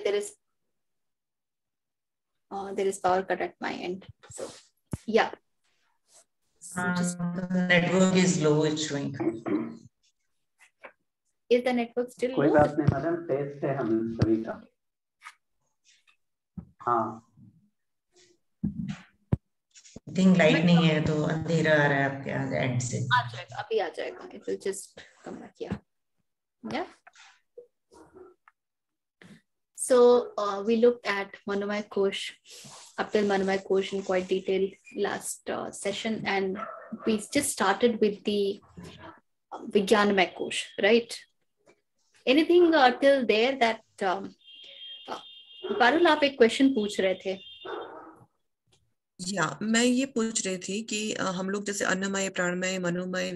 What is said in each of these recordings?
Okay, there is power cut at my end. So yeah. The network is low, it's showing. Is the network still कोई low? बात नहीं madam, test है हम सभी का. हाँ. I think लाइट नहीं है तो अंधेरा आ रहा है आपके एंड से. आ जाएगा, अभी आ जाएगा. It will just come back here. Yeah. So we looked at Manomaya Kosh, up till Manomaya Kosh in quite detail last session, and we just started with the Vijnanamaya Kosh, right? Anything till there that Parul आप एक question पूछ रहे थे. या मैं ये पूछ रही थी कि हम लोग जैसे अन्नमय, प्राणमय, मनोमय,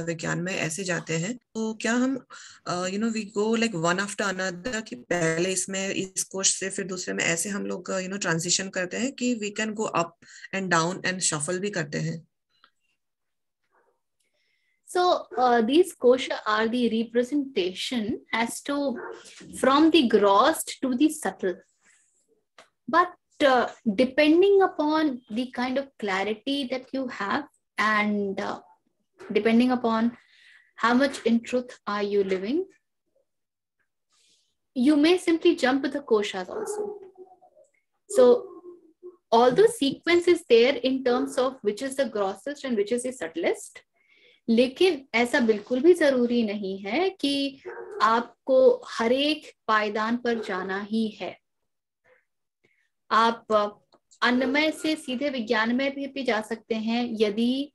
विज्ञानमय ऐसे जाते हैं, तो क्या हम we go like one after another कि पहले इसमें इस कोश से फिर दूसरे में, ऐसे हम लोग ट्रांजिशन करते हैं कि we can go up and down and shuffle भी करते हैं? So these kosha are the representation as to from the gross to the subtle, but depending upon the kind of clarity that you have and depending upon how much in truth are you living, you may simply jump to the koshas also. So although sequence is there in terms of which is the grossest and which is the subtlest, लेकिन ऐसा बिल्कुल भी जरूरी नहीं है कि आपको हर एक पायदान पर जाना ही है. आप अन्नमय से सीधे विज्ञानमय भी जा सकते हैं यदि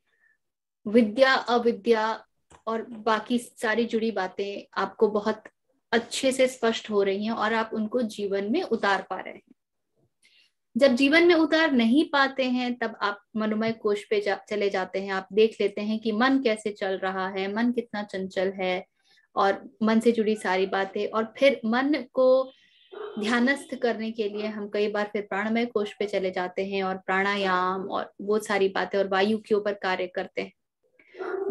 विद्या, अविद्या और बाकी सारी जुड़ी बातें आपको बहुत अच्छे से स्पष्ट हो रही हैं और आप उनको जीवन में उतार पा रहे हैं. जब जीवन में उतार नहीं पाते हैं तब आप मनोमय कोश पे चले जाते हैं. आप देख लेते हैं कि मन कैसे चल रहा है, मन कितना चंचल है और मन से जुड़ी सारी बातें, और फिर मन को ध्यानस्थ करने के लिए हम कई बार फिर प्राणमय कोश पे चले जाते हैं और प्राणायाम और वो सारी बातें और वायु के ऊपर कार्य करते हैं.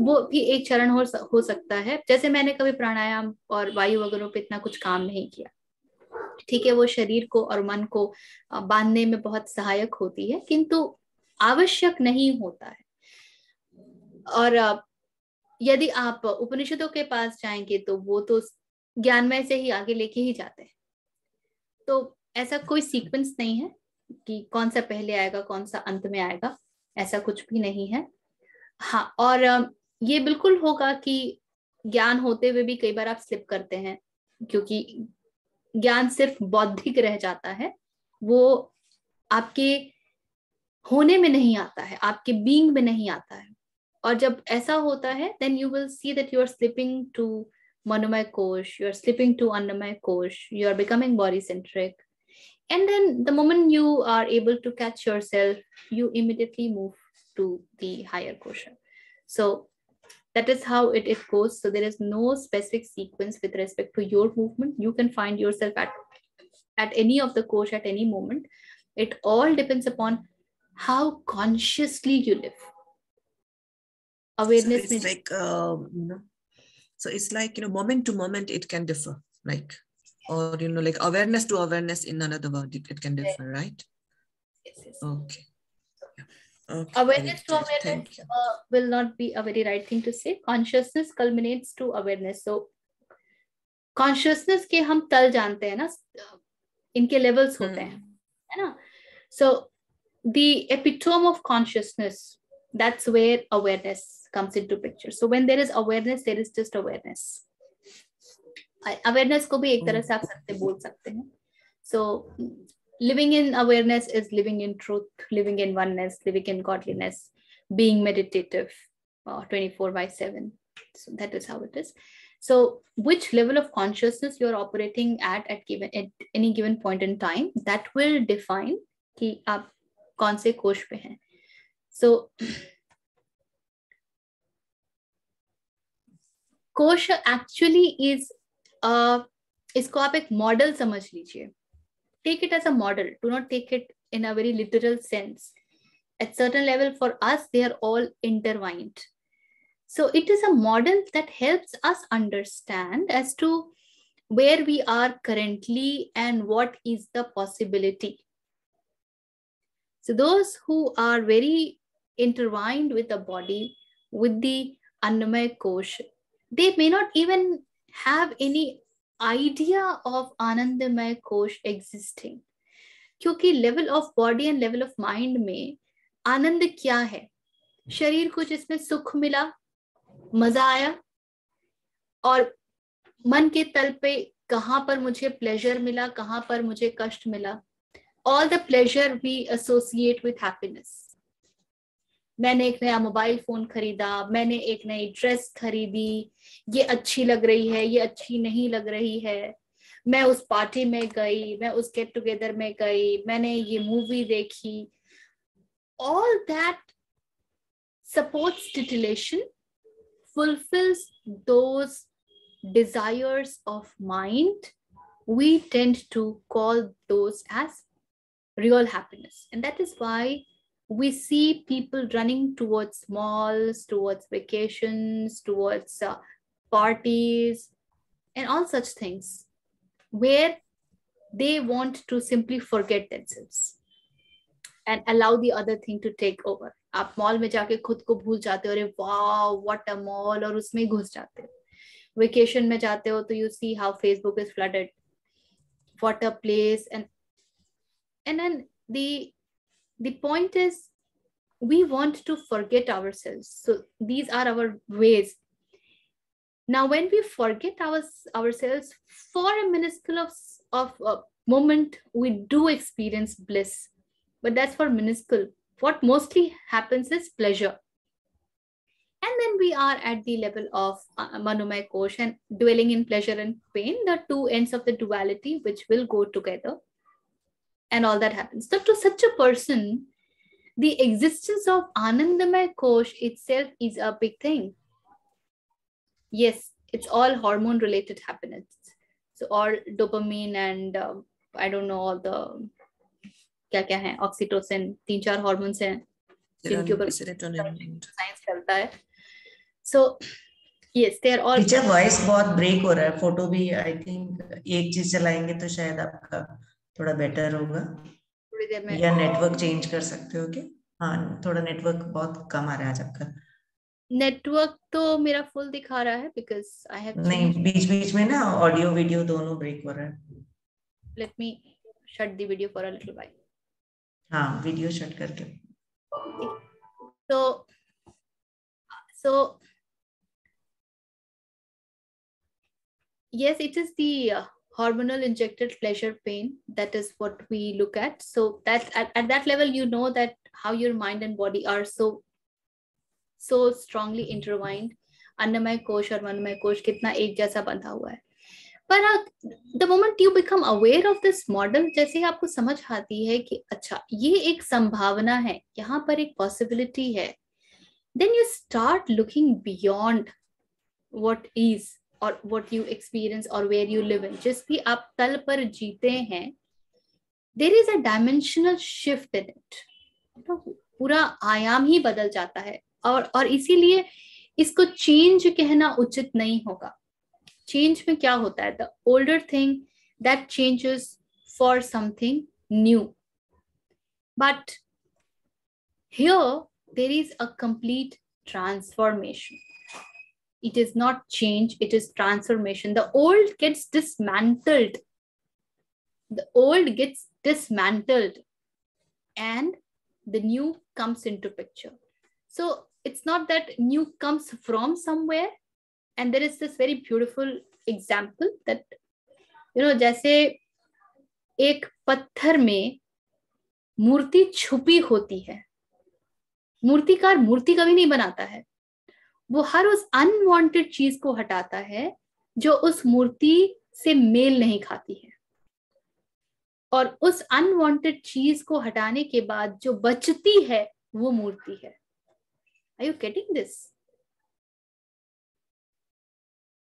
वो भी एक चरण हो सकता है. जैसे मैंने कभी प्राणायाम और वायु वगैरह पे इतना कुछ काम नहीं किया, ठीक है, वो शरीर को और मन को बांधने में बहुत सहायक होती है किंतु आवश्यक नहीं होता है. और यदि आप उपनिषदों के पास जाएंगे तो वो तो ज्ञानमय से ही आगे लेके ही जाते हैं. तो ऐसा कोई सीक्वेंस नहीं है कि कौन सा पहले आएगा कौन सा अंत में आएगा, ऐसा कुछ भी नहीं है. हाँ, और ये बिल्कुल होगा कि ज्ञान होते हुए भी कई बार आप स्लिप करते हैं, क्योंकि ज्ञान सिर्फ बौद्धिक रह जाता है, वो आपके होने में नहीं आता है, आपके बीइंग में नहीं आता है. और जब ऐसा होता है then you will see that you are slipping to Manomaya Kosh, you are slipping to Annamaya Kosh, you are becoming body centric, and then the moment you are able to catch yourself, you immediately move to the higher kosha. So that is how it goes. So there is no specific sequence with respect to your movement. You can find yourself at any of the kosha at any moment. It all depends upon how consciously you live. Awareness. So it's like so it's like moment to moment it can differ, like, or like awareness to awareness, in another word it can differ, right? Yes. Okay. Okay, awareness to awareness will not be a very right thing to say. Consciousness culminates to awareness. So consciousness के हम तल जानते हैं ना, इनके levels होते हैं, है ना? So the epitome of consciousness, that's where awareness comes into picture. So when there is awareness, there is just awareness. Awareness को भी एक तरह से आप सकते बोल सकते हैं. So living in awareness is living in truth, living in oneness, living in godliness, being meditative 24/7. So that is how it is. So which level of consciousness you are operating at any given point in time, that will define कि आप कौन से कोश पे हैं. So कोश actually is इसको आप एक मॉडल समझ लीजिए. Take it as a model. Do not take it in a very literal sense. At certain level for us, they are all intertwined. So it is a model that helps us understand as to where we are currently and what is the possibility. So those who are very intertwined with the body, with the Annamaya Kosh, they may not even have any idea of Anandamaya Kosh existing. क्योंकि level of body and level of mind में आनंद क्या है? शरीर को जिसमें सुख मिला, मजा आया, और मन के तल पे कहां पर मुझे प्लेजर मिला, कहां पर मुझे कष्ट मिला. All the pleasure we associate with happiness. मैंने एक नया मोबाइल फोन खरीदा, मैंने एक नई ड्रेस खरीदी, ये अच्छी लग रही है, ये अच्छी नहीं लग रही है, मैं उस पार्टी में गई, मैं उस गेट टुगेदर में गई, मैंने ये मूवी देखी. All that supports titillation, fulfills those desires of mind. We tend to call those as real happiness. And that is why we see people running towards malls, towards vacations, towards parties, and all such things, where they want to simply forget themselves and allow the other thing to take over. आप mall में जाके खुद को भूल जाते हो, अरे वाह व्हाट अ मॉल, और उसमें घुस जाते हो. वेकेशन में जाते हो तो you see how Facebook is flooded, what a place. and then the point is we want to forget ourselves. So these are our ways. Now when we forget ourselves for a minuscule of a moment, we do experience bliss, but that's for minuscule. What mostly happens is pleasure. And then we are at the level of Manomaya Kosh and dwelling in pleasure and pain, the two ends of the duality which will go together, and all that happens. So to such a person, the existence of Anandamaya Kosh itself is a big thing. Yes, it's all hormone related happiness. So all dopamine and I don't know, all the क्या क्या है, oxytocin, 3-4 hormones हैं जिनके ऊपर science चलता है. So yes, they are all. Teacher voice बहुत break हो रहा है. फोटो भी आई थिंक एक चीज चलाएंगे तो शायद आपका थोड़ा बेटर होगा. थोड़ी देर में या नेटवर्क चेंज कर सकते हो क्या? हाँ, थोड़ा नेटवर्क बहुत कम आ रहा है आज आपका. नेटवर्क तो मेरा फुल दिखा रहा है बिकॉज आई हैव नहीं, बीच बीच में ना ऑडियो वीडियो दोनों ब्रेक हो रहा है. Let me shut the video for a little while. हाँ, वीडियो शट करके. So yes, it is the hormonal injected pleasure pain. That is what we look at. So that at that level, you know that how your mind and body are so strongly intertwined. Annamaya Kosh और Manomaya Kosh कितना एक जैसा बंधा हुआ है. पर the moment you become aware of this model, जैसे ही आपको समझ आती है कि अच्छा ये एक संभावना है, यहाँ पर एक possibility है, then you start looking beyond what is or what you experience or where you live in. जिस भी आप तल पर जीते हैं, there is a dimensional shift in it. पूरा आयाम ही बदल जाता है. और इसीलिए इसको चेंज कहना उचित नहीं होगा. चेंज में क्या होता है? The older thing that changes for something new. But here there is a complete transformation. It is not change, it is transformation. The old gets dismantled. The old gets dismantled and the new comes into picture. So it's not that new comes from somewhere. And there is this very beautiful example that, you know, जैसे एक पत्थर में मूर्ति छुपी होती है. मूर्तिकार मूर्ति कभी नहीं बनाता है. वो हर उस अनवांटेड चीज को हटाता है जो उस मूर्ति से मेल नहीं खाती है. और उस अनवांटेड चीज को हटाने के बाद जो बचती है वो मूर्ति है. Are you getting this?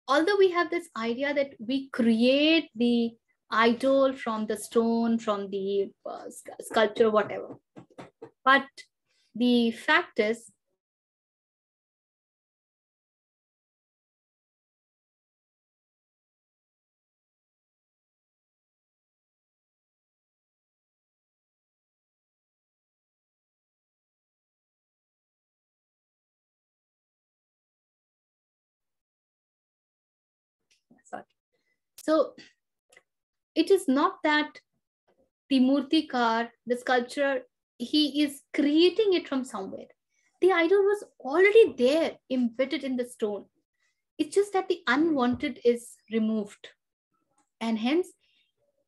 Although we have this idea that we create the idol from the stone, from the sculpture, whatever, but the fact is sorry. So it is not that the Murtikar, the sculptor, he is creating it from somewhere. The idol was already there, embedded in the stone. It's just that the unwanted is removed. And hence,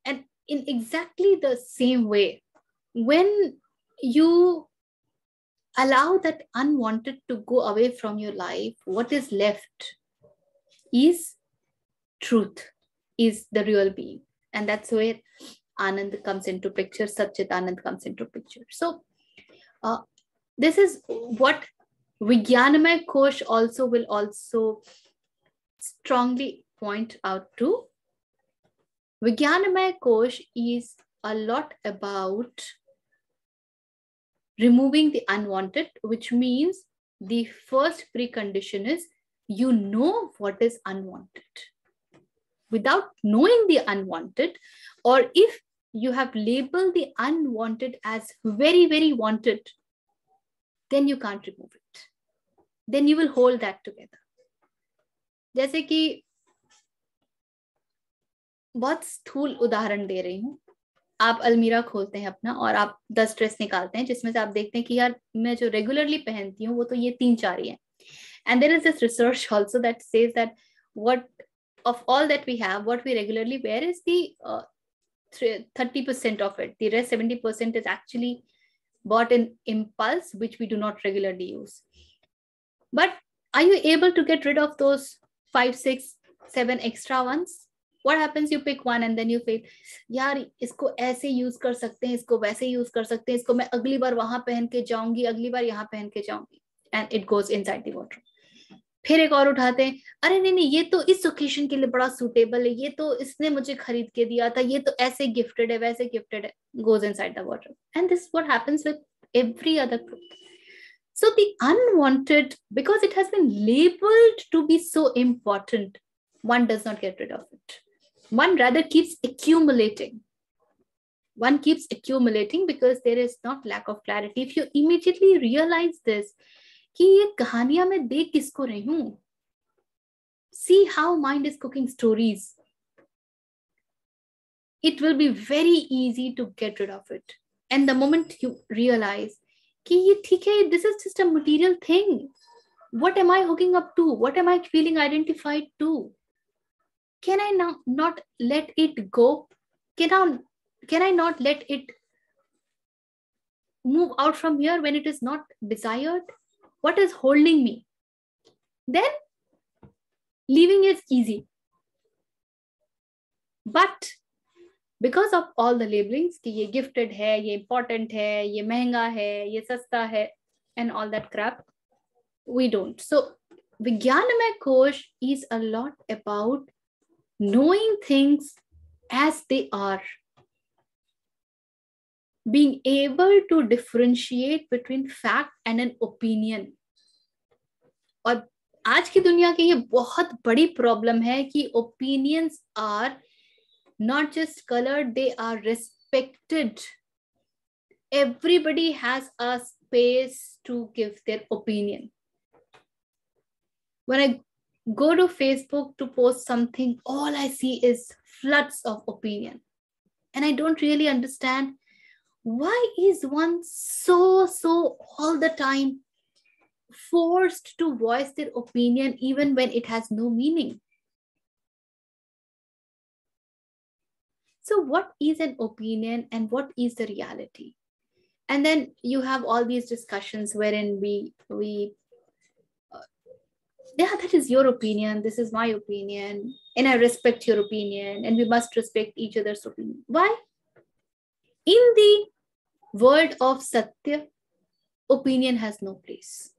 and in exactly the same way, when you allow that unwanted to go away from your life, what is left is truth, is the real being. And that's where Anand comes into picture, Satchit Anand comes into picture. So this is what Vijnanamay Kosh also will also strongly point out to. Vijnanamay Kosh is a lot about removing the unwanted, which means the first precondition is you know what is unwanted. Without knowing the unwanted, or if you have labeled the unwanted as very, very wanted, then you can't remove it. Then you will hold that together. जैसे कि बहुत स्थूल उदाहरण दे रही हूँ, आप अलमीरा खोलते हैं अपना और आप 10 ड्रेस निकालते हैं जिसमें से आप देखते हैं कि यार मैं जो रेगुलरली पहनती हूँ वो तो ये 3-4 ही हैं. And there is this research also that says that what of all that we have, what we regularly wear is the 30% of it. The rest 70% is actually bought in impulse, which we do not regularly use. But are you able to get rid of those 5, 6, 7 extra ones? What happens? You pick one and then you feel, यार इसको ऐसे use कर सकते हैं, इसको वैसे use कर सकते हैं, इसको मैं अगली बार वहां पहन के जाऊंगी, अगली बार यहाँ पहन के जाऊंगी, and it goes inside the wardrobe. फिर एक और उठाते हैं, अरे नहीं ये तो इस ओकेशन के लिए बड़ा सूटेबल है, ये तो इसने मुझे खरीद के दिया था, ये तो ऐसे गिफ्टेड है, वैसे गिफ्टेड है, goes inside the wardrobe. And this is what happens with every other cloth. So the unwanted, because it has been labeled to be so important, one does not get rid of it. One rather keeps accumulating. One keeps accumulating because there is not lack of clarity. If you immediately realize this, कि ये कहानियां मैं देख किसको रही हूं, see how mind is cooking stories, it will be very easy to get rid of it. And the moment you realize कि ये ठीक है, this is just a material thing, what am I hooking up to, what am I feeling identified to, can I now not let it go, can I not let it move out from here when it is not desired? What is holding me? Then leaving is easy. But because of all the labelings कि ये gifted है, ये important है, ये महंगा है, ये सस्ता है, and all that crap, we don't. So Vijnanamay Kosh is a lot about knowing things as they are, being able to differentiate between fact and an opinion. और आज की दुनिया की ये बहुत बड़ी प्रॉब्लम है कि opinions are not just colored, they are respected. Everybody has a space to give their opinion. When I go to Facebook to post something, all I see is floods of opinion. And I don't really understand, why is one so all the time forced to voice their opinion even when it has no meaning? So what is an opinion and what is the reality? And then you have all these discussions wherein we yeah, that is your opinion, this is my opinion, and I respect your opinion, and we must respect each other's opinion. Why? In the world of Satya, opinion has no place.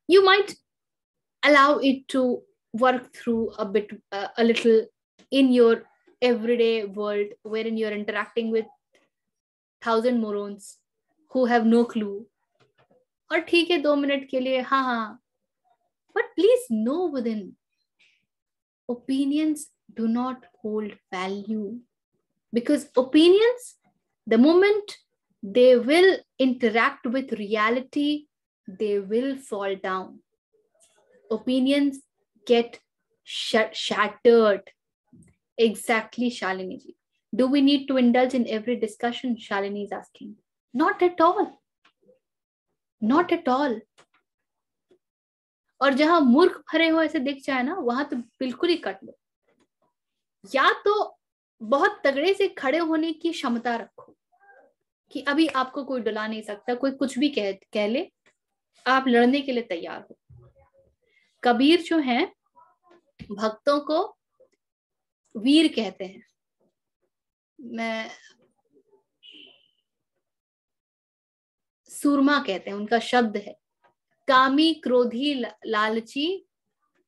You might allow it to work through a little in your everyday world wherein you're interacting with 1,000 morons who have no clue. और ठीक है 2 minute के लिए, हाँ, but please know within, opinions do not hold value, because opinions, the moment they will interact with reality, they will fall down. Opinions get shattered. Exactly, Shalini ji. Do we need to indulge in every discussion? Shalini is asking. Not at all. Not at all. और जहां मूर्ख भरे हो ऐसे दिख जाए ना, वहां तो बिल्कुल ही कट लो। या तो बहुत तगड़े से खड़े होने की क्षमता रखो कि अभी आपको कोई डुला नहीं सकता, कोई कुछ भी कह ले, आप लड़ने के लिए तैयार हो। कबीर जो है भक्तों को वीर कहते हैं। मैं सूरमा कहते हैं, उनका शब्द है, कामी क्रोधी लालची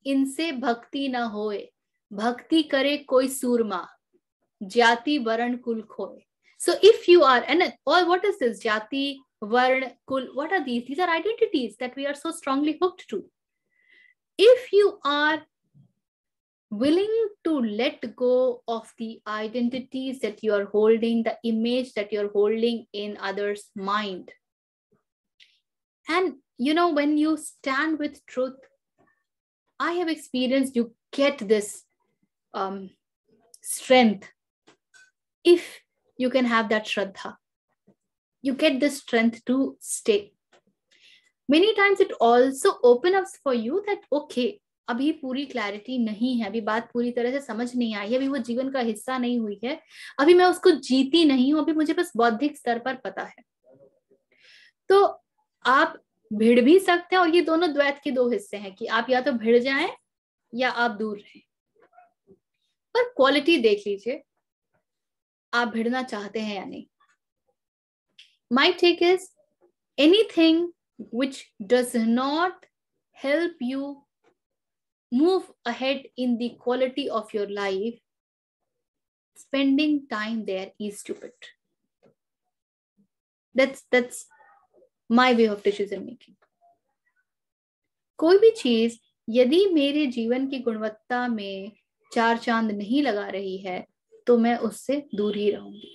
इनसे भक्ति न होए, भक्ति करे कोई सूरमा, जाति वर्ण कुल खोए। So if you are, and all, what is this? Jati, Varn, Kul, what are these? These are identities that we are so strongly hooked to. If you are willing to let go of the identities that you are holding, the image that you're holding in others' mind, and you know, when you stand with truth, I have experienced, you get this strength. If you can have that shraddha, you get the strength to stay. Many times it also opens up for you that okay, अभी पूरी clarity नहीं है, अभी बात पूरी तरह से समझ नहीं आई है, अभी वो जीवन का हिस्सा नहीं हुई है, अभी मैं उसको जीती नहीं हूं, अभी मुझे बस बौद्धिक स्तर पर पता है। तो आप भिड़ भी सकते हैं, और ये दोनों द्वैत के दो हिस्से हैं कि आप या तो भिड़ जाएं या आप दूर रहें। पर क्वालिटी देख लीजिए, आप भिड़ना चाहते हैं या नहीं। My take is, anything which does not help you move ahead in the quality of your life, spending time there is stupid. That's my way of decision making. कोई भी चीज यदि मेरे जीवन की गुणवत्ता में चार चांद नहीं लगा रही है, तो मैं उससे दूर ही रहूंगी।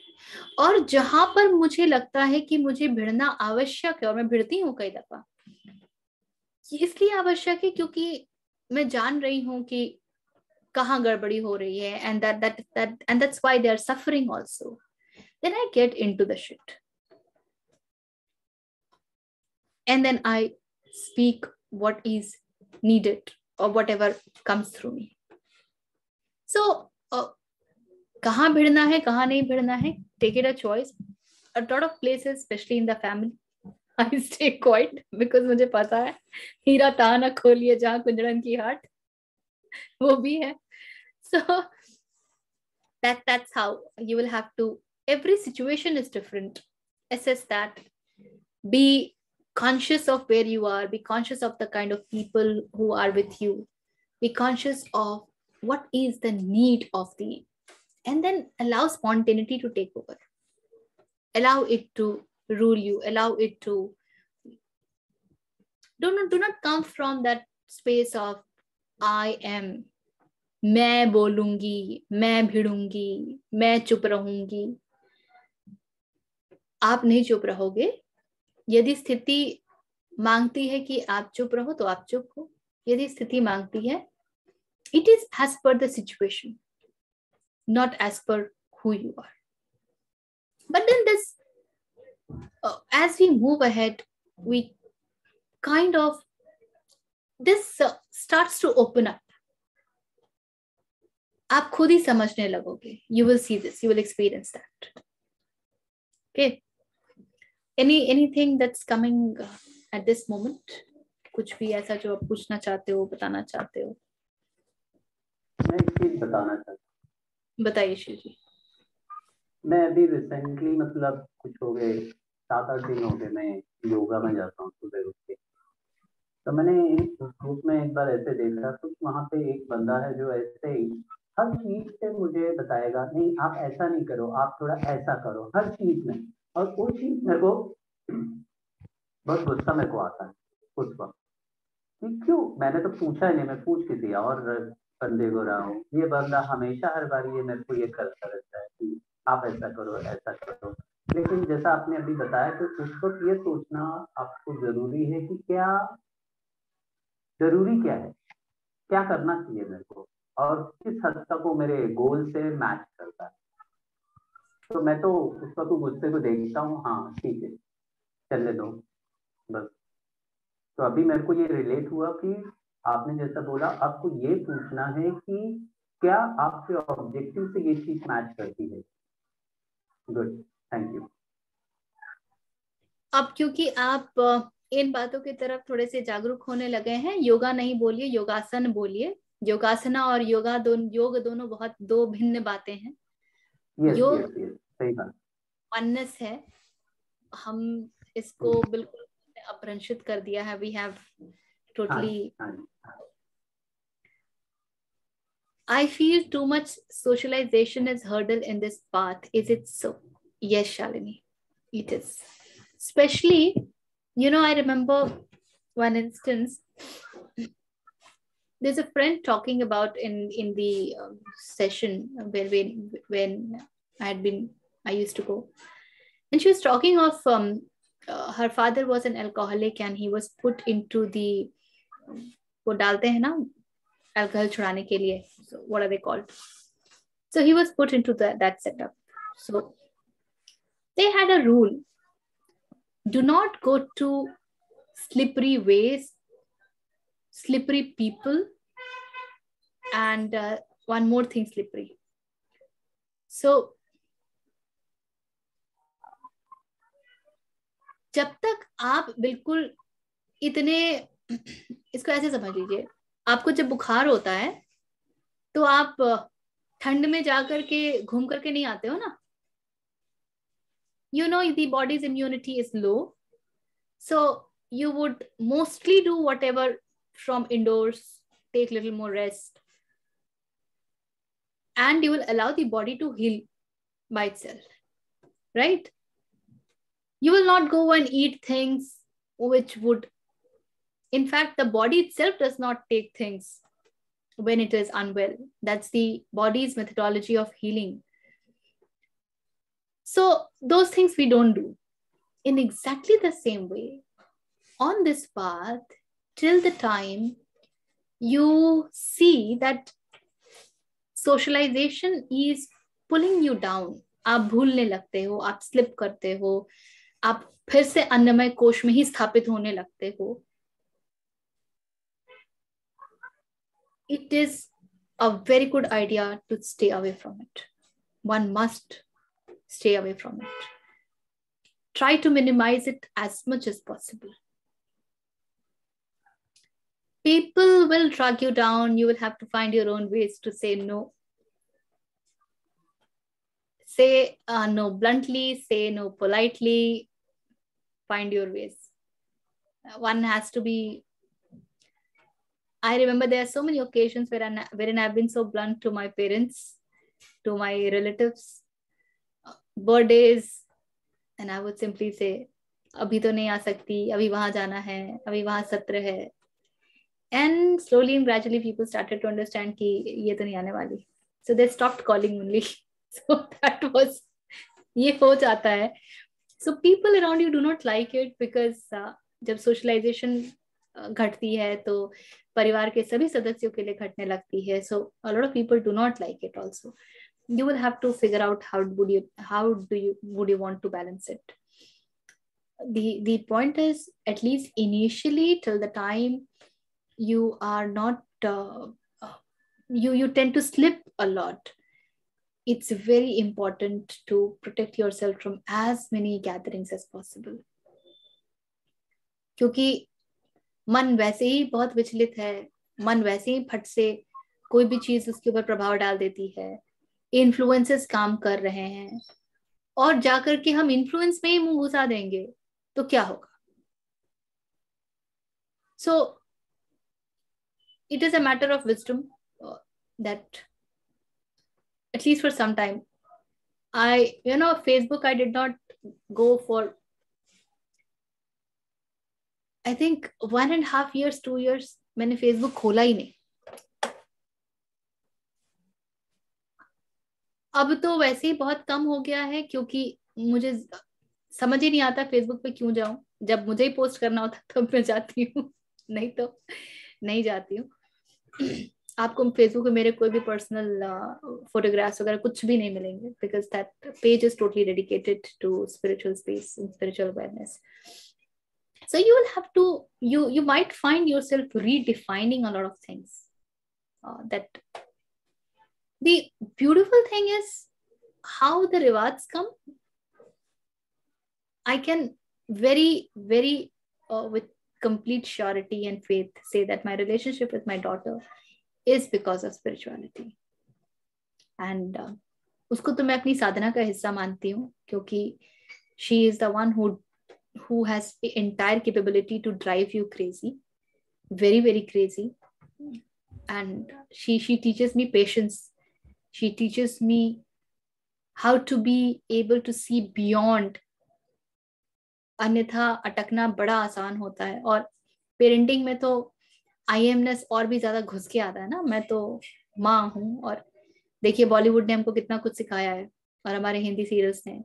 और जहां पर मुझे लगता है कि मुझे भिड़ना आवश्यक है, और मैं भिड़ती हूँ कई दफा, इसलिए आवश्यक है क्योंकि मैं जान रही हूं कि कहाँ गड़बड़ी हो रही है, and that's why they are suffering also. Then I get into the shit, and then I speak what is needed or whatever comes through me. So कहाँ भिड़ना है, कहाँ नहीं भिड़ना है, take it a choice. A lot of places, especially in the family, I stay quiet because मुझे पता है हीरा ता ना खोलिए जहाँ कुंजड़न की हाट, वो भी है। So that's how you will have to, every situation is different. Assess that, be conscious of where you are, be conscious of the kind of people who are with you, be conscious of what is the need of the, and then allow spontaneity to take over, allow it to rule you, allow it to, do not come from that space of I am, मैं बोलूंगी, मैं भिड़ूंगी, मैं चुप रहूंगी। आप नहीं चुप रहोगे। यदि स्थिति मांगती है कि आप चुप रहो तो आप चुप हो। यदि स्थिति मांगती है, it is as per the situation, not as per who you are. But then this, as we move ahead, we kind of, this starts to open up. आप खुद ही समझने लगोगे. You will see this, you will experience that. Okay. Anything that's coming at this moment? कुछ भी ऐसा जो आप पूछना चाहते हो, बताना चाहते हो? मैं एक चीज बताना चाहता हूँ। बताइए श्री जी। मैं अभी रिसेंटली, मतलब कुछ हो गए 7-8 दिन हो गए, मैं योगा में जाता हूँ सुबह उठ के। तो मैंने ग्रुप में एक बार ऐसे देखा, तो वहाँ पे एक बंदा है जो ऐसे ही हर चीज से मुझे बताएगा, नहीं आप ऐसा नहीं करो, आप थोड़ा ऐसा करो, हर चीज में। और वो चीज मेरे को बहुत गुस्सा मेरे को आता है उस वक्त कि क्यों। मैंने तो पूछा ही नहीं, मैं पूछ किसी और बंदे को रहा हूँ। ये बंदा हमेशा हर बार ये मेरे को ये करता रहता है कि आप ऐसा करो, ऐसा करो। लेकिन जैसा आपने अभी बताया, तो उस वक्त ये सोचना आपको जरूरी है कि क्या जरूरी क्या है, क्या करना चाहिए मेरे को। और किस हद तक वो मेरे गोल से मैच करता है। तो मैं तो उस वक्त गुस्से को देखता हूँ, हाँ ठीक है चलने दो बस। तो अभी मेरे को ये रिलेट हुआ कि आपने जैसा बोला, आपको ये पूछना है कि क्या आपके ऑब्जेक्टिव से ये चीज मैच करती है। Good, thank you. अब क्योंकि आप इन बातों की तरफ थोड़े से जागरूक होने लगे हैं, योगा नहीं बोलिए, योगासन बोलिए। योगासना और योग दोनों बहुत दो भिन्न बातें हैं। यस योग यस यस, सही बात। वननेस है, हम इसको बिल्कुल अपभ्रंशित कर दिया है। We have totally, I feel too much socialization is hurdle in this path. Is it so? Yes, Shalini, it is. Especially, I remember one instance. There's a friend talking about in the session when I used to go, and she was talking of her father was an alcoholic and he was put into the वो डालते हैं ना alcohol छुड़ाने के लिए, so what are they called? So he was put into that setup. So they had a rule: do not go to slippery ways, slippery people, and one more thing, slippery. So जब तक आप बिल्कुल इतने, इसको ऐसे समझ लीजिए, आपको जब बुखार होता है तो आप ठंड में जाकर के घूम करके नहीं आते हो ना। The body's immunity is low, so you would mostly do whatever from indoors, take little more rest, and you will allow the body to heal by itself, right? You will not go and eat things which would, in fact, the body itself does not take things when it is unwell. That's the body's methodology of healing. So those things we don't do. In exactly the same way, on this path, till the time you see that socialization is pulling you down, आप भूलने लगते हो, आप slip करते हो, आप फिर से अन्नमय कोश में ही स्थापित होने लगते हो. It is a very good idea to stay away from it. One must stay away from it. Try to minimize it as much as possible. People will drag you down. You will have to find your own ways to say no. Say no bluntly, say no politely. Find your ways. One has to be. I remember there are so many occasions wherein I've been so blunt to my parents, to my relatives, birthdays, and I would simply say, "Abhi to nahi aa sakti, abhi wahan jana hai, abhi wahan satra hai." And slowly and gradually, people started to understand कि ये तो नहीं आने वाली. So they stopped calling only. So that was, ये हो जाता है. So people around you do not like it because जब socialization घटती है तो परिवार के सभी सदस्यों के लिए घटने लगती है. So a lot of people do not like it also. You will have to figure out how would you want to balance it. The point is, at least initially, till the time you are not you tend to slip a lot, it's very important to protect yourself from as many gatherings as possible. क्योंकि मन वैसे ही बहुत विचलित है, मन वैसे ही फट से कोई भी चीज उसके ऊपर प्रभाव डाल देती है, इन्फ्लुएंसेस काम कर रहे हैं, और जाकर के हम इन्फ्लुएंस में ही मुंह घुसा देंगे तो क्या होगा. So it is a matter of wisdom that at least for some time, Facebook, I did not go for, I think 1.5 years, 2 years, मैंने Facebook खोला ही नहीं. अब तो वैसे ही बहुत कम हो गया है क्योंकि मुझे समझ ही नहीं आता फेसबुक पे क्यों जाऊं. जब मुझे ही पोस्ट करना होता तब मैं जाती हूँ, नहीं तो नहीं जाती हूँ. आपको फेसबुक पे मेरे कोई भी पर्सनल फोटोग्राफ्स वगैरह कुछ भी नहीं मिलेंगे, because that page is totally dedicated to spiritual space and spiritual awareness. So you will have to, you might find yourself redefining a lot of things. That the beautiful thing is how the rewards come. I can very with complete surety and faith say that my relationship with my daughter is because of spirituality. And उसको तो मैं अपनी साधना का हिस्सा मानती हूँ, क्योंकि she is the one who has the entire capability to drive you crazy, very crazy. And she teaches me patience. She teaches me how to be able to see beyond. अन्यथा अटकना बड़ा आसान होता है, और पेरेंटिंग में तो IMness और भी ज्यादा घुस के आता है ना. मैं तो माँ हूँ, और देखिए बॉलीवुड ने हमको कितना कुछ सिखाया है, और हमारे हिंदी सीरियल्स ने.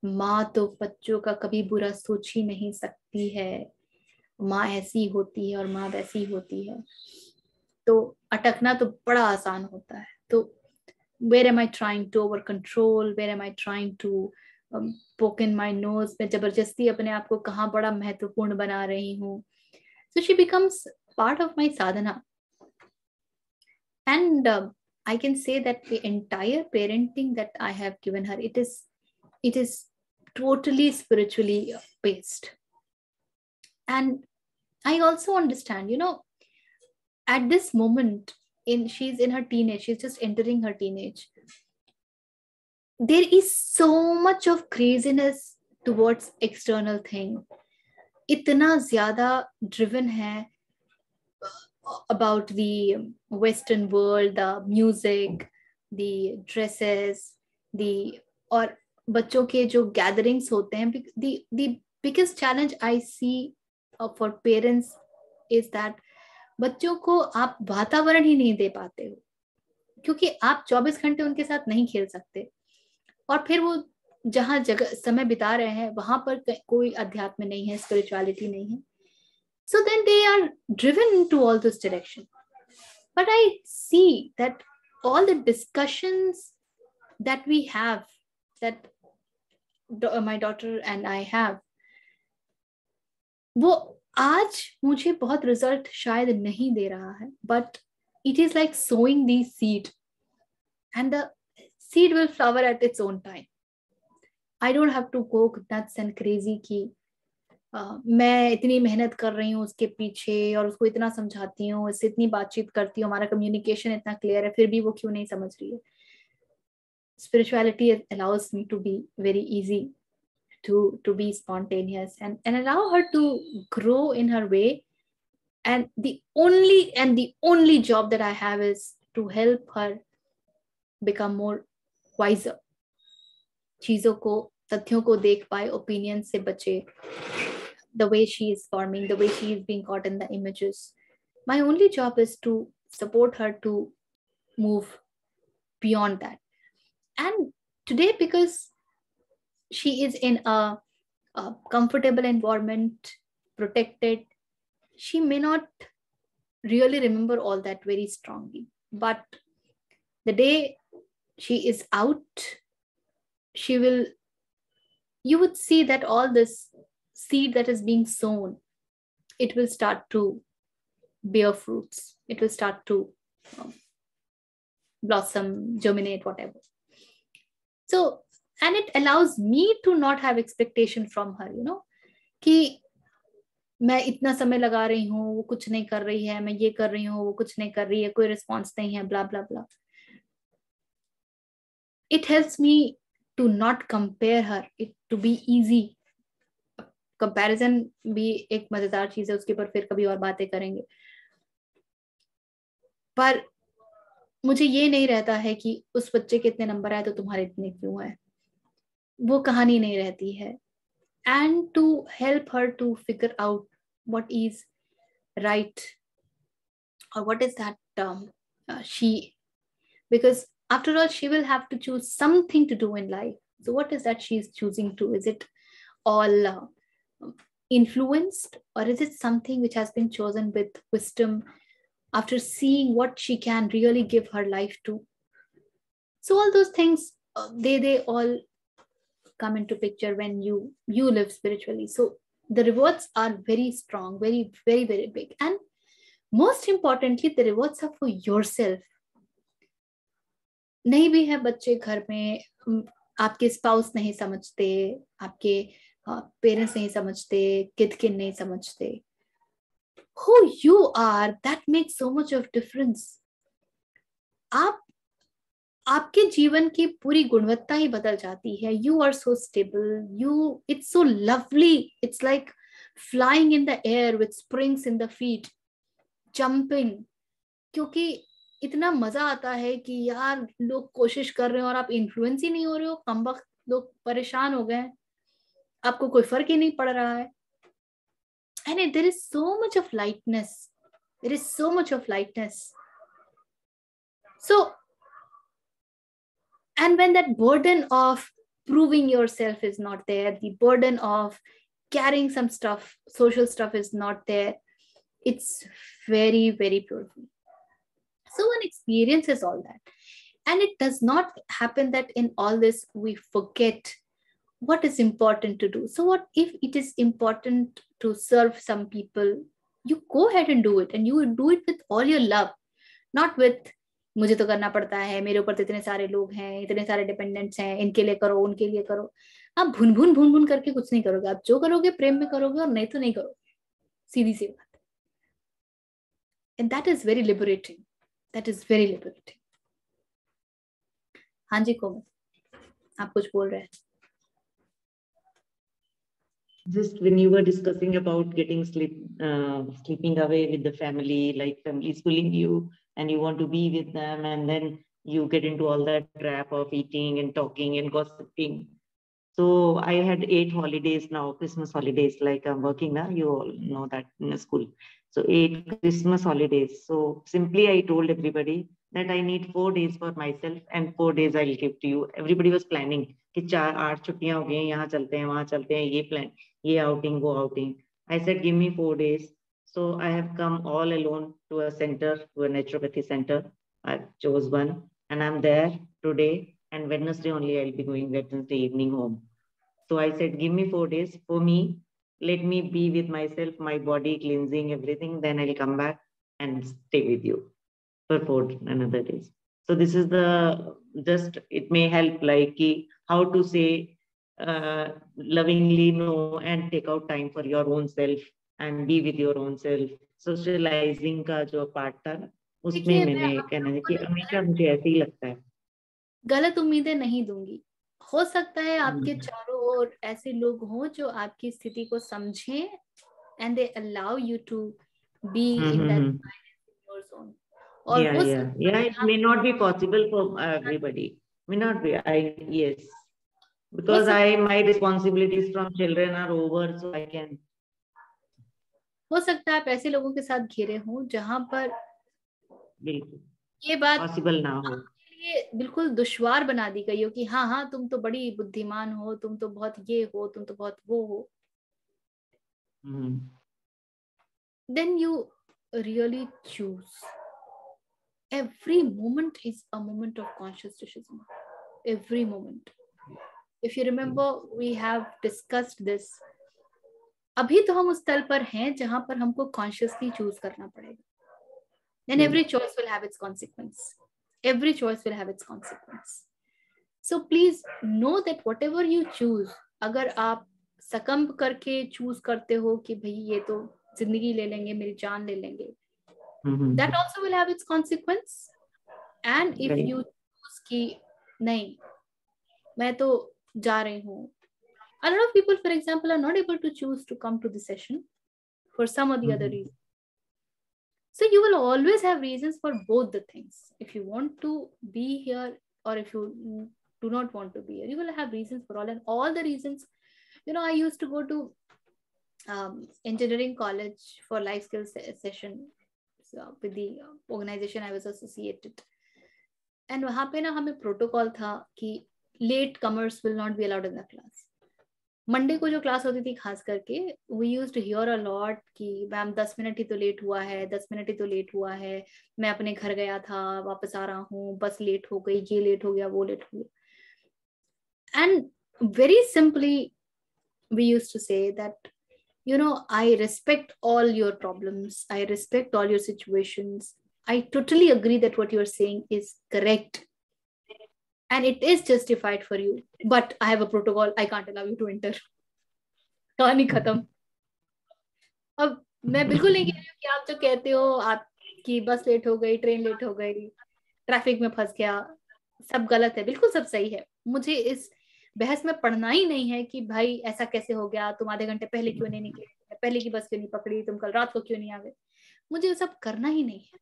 माँ तो बच्चों का कभी बुरा सोच ही नहीं सकती है, माँ ऐसी होती है और माँ वैसी होती है. तो अटकना तो बड़ा आसान होता है. तो where am I trying to over control, where am I trying to poke in my nose, मैं जबरदस्ती अपने आप को कहाँ बड़ा महत्वपूर्ण बना रही हूँ. So she becomes part of my sadhana. And I can say that the entire parenting that I have given her, it is totally spiritually based. And I also understand, at this moment, she's in her teenage, she's just entering her teenage. There is so much of craziness towards external thing. इतना ज़्यादा driven है about the Western world, the music, the dresses, और बच्चों के जो gatherings होते हैं. The biggest challenge I see for parents is that बच्चों को आप वातावरण ही नहीं दे पाते हो, क्योंकि आप 24 घंटे उनके साथ नहीं खेल सकते, और फिर वो जहाँ जगह समय बिता रहे हैं वहां पर कोई अध्यात्म नहीं है, स्पिरिचुअलिटी नहीं है. So then they are driven into all this direction. But I see that all the discussions that we have, that my daughter and I have, वो आज मुझे बहुत रिजल्ट शायद नहीं दे रहा है, but it is like sowing the seed, and the seed will flower at its own time. I don't have to go nuts and crazy कि मैं इतनी मेहनत कर रही हूँ उसके पीछे, और उसको इतना समझाती हूँ, इससे इतनी बातचीत करती हूँ, हमारा कम्युनिकेशन इतना क्लियर है, फिर भी वो क्यों नहीं समझ रही है. Spirituality allows me to be very easy, to be spontaneous, and allow her to grow in her way. And the only job that I have is to help her become more wiser. चीजों को, तथ्यों को देख पाए, opinion से बचे. The way she is forming, the way she is being caught in the images. My only job is to support her to move beyond that. And today, because she is in a comfortable environment, protected, she may not really remember all that very strongly. But the day she is out, you would see that all this seed that is being sown, it will start to bear fruits. It will start to blossom, germinate, whatever. So, and it allows me to not have expectation from her, कि मैं इतना समय लगा रही हूँ, वो कुछ नहीं कर रही है, मैं ये कर रही हूँ, वो कुछ नहीं कर रही है, कोई रिस्पॉन्स नहीं है, blah blah blah. It helps me to not compare her, it to be easy. Comparison भी एक मजेदार चीज है, उसके ऊपर फिर कभी और बातें करेंगे. पर मुझे ये नहीं रहता है कि उस बच्चे के इतने नंबर आए तो तुम्हारे इतने क्यों है, वो कहानी नहीं रहती है. And to help her to figure out what is right और what is that she, because after all she will have to choose something to do in life. So what is that she is choosing to? Is it all influenced, or is it something which has been chosen with wisdom after seeing what she can really give her life to. So all those things, they all come into picture when you live spiritually. So the rewards are very strong, very, very, very big. And most importantly, the rewards are for yourself. नहीं भी है बच्चे घर में, आपके spouse नहीं समझते, आपके पेरेंट्स नहीं समझते, किड किन नहीं समझते, who you are, that makes so much of difference. आपके जीवन की पूरी गुणवत्ता ही बदल जाती है. You are so stable, it's so lovely, it's like flying in the air with springs in the feet, jumping. क्योंकि इतना मजा आता है कि यार लोग कोशिश कर रहे हैं और आप इन्फ्लुएंस ही नहीं हो रहे हो, कमबख्त लोग परेशान हो गए, आपको कोई फर्क ही नहीं पड़ रहा है. And there is so much of lightness. There is so much of lightness. So, and when that burden of proving yourself is not there, the burden of carrying some stuff, social stuff is not there, it's very, very beautiful. So one experiences all that. And it does not happen that in all this we forget what is important to do. So what if it is important to serve some people? You go ahead and do it, and you do it with all your love, not with मुझे तो करना पड़ता है, मेरे ऊपर तो इतने सारे लोग हैं, इतने सारे डिपेंडेंट्स हैं, इनके लिए करो, उनके लिए करो. आप भुन भुन करके कुछ नहीं करोगे. आप जो करोगे प्रेम में करोगे, और नहीं तो नहीं करोगे. सीधी सी बात. And that is very liberating. That is very liberating. हाँ जी कोमल, आप कुछ बोल रहे हैं. Just when you were discussing about getting sleeping away with the family, like family is pulling you and you want to be with them, and then you get into all that trap of eating and talking and gossiping. So I had 8 holidays now, Christmas holidays, like I'm working now, you all know that in a school. So 8 Christmas holidays. So simply I told everybody that I need 4 days for myself and 4 days I'll give to you. Everybody was planning कि 4-8 छुट्टियां हो गई, यहाँ चलते हैं, वहाँ चलते हैं, ये प्लान, ये outing, वो outing. I said, give me 4 days. So I have come all alone to a center, to a naturopathy center. I chose one and I'm there today. And Wednesday only I'll be going Wednesday evening home. So I said, give me 4 days for me. Let me be with myself, my body cleansing, everything. Then I'll come back and stay with you for another days. So this is it may help like how to say lovingly no and take out time for your own self and be with your own self. Socializing का जो part था उसमें मैंने कहना है कि हमेशा मुझे ऐसे ही लगता है. गलत उम्मीदें नहीं दूंगी. हो सकता है आपके चारों ओर ऐसे लोग हों जो आपकी स्थिति को समझें and they allow you to be in that your zone. Or it may not be possible for everybody. May not be. Yes, because my responsibilities from children are over, so I can. हो सकता है आप ऐसे लोगों के साथ घिरे हों जहां पर ये बात पॉसिबल ना हो, ये बिल्कुल दुश्वार बना दी गई हो कि हाँ तुम तो बड़ी बुद्धिमान हो, तुम तो बहुत ये हो, तुम तो बहुत वो हो. Then you really choose. Every moment is a moment of conscious decision. Every moment. If you remember, we have discussed this. अभी तो हम उस तल पर हैं जहां पर हमको consciously choose करना पड़ेगा. Then every choice will have its consequence. Every choice will have its consequence. So please know that whatever you choose, अगर आप succumb करके choose करते हो कि भाई ये तो जिंदगी ले लेंगे, मेरी जान ले लेंगे, that also will have its consequence. And if you choose कि नहीं, मैं तो जा रही हूँ. A lot of people, for example, are not able to choose to come to the session for some or the other reason. So you will always have reasons for both the things. If you want to be here or if you do not want to be here, you will have reasons for all. And all the reasons, I used to go to engineering college for life skills session with the organization I was associated. And वहाँ पे ना हमें protocol था कि late comers will not be allowed in the class. Monday को जो class होती थी खास करके, we used to hear a lot कि मैम 10 मिनट ही तो लेट हुआ है, 10 मिनट ही तो लेट हुआ है, मैं अपने घर गया था, वापस आ रहा हूँ, बस लेट हो गई, ये लेट हो गया, वो लेट हो गया. And very simply we used to say that, you know, I respect all your problems, I respect all your situations, I totally agree that what you're saying is correct and it is justified for you, but I have a protocol, I can't allow you to enter. कहानी खत्म. अब मैं बिल्कुल नहीं कह रही हूँ कि आप जो कहते हो आपकी बस लेट हो गई, ट्रेन लेट हो गई, ट्रैफिक में फंस गया, सब गलत है, बिल्कुल सब सही है. मुझे इस बहस में पढ़ना ही नहीं है कि भाई ऐसा कैसे हो गया, तुम आधे घंटे पहले क्यों नहीं निकले, पहले की बस क्यों नहीं पकड़ी, तुम कल रात को क्यों नहीं आ गए. मुझे ये सब करना ही नहीं है.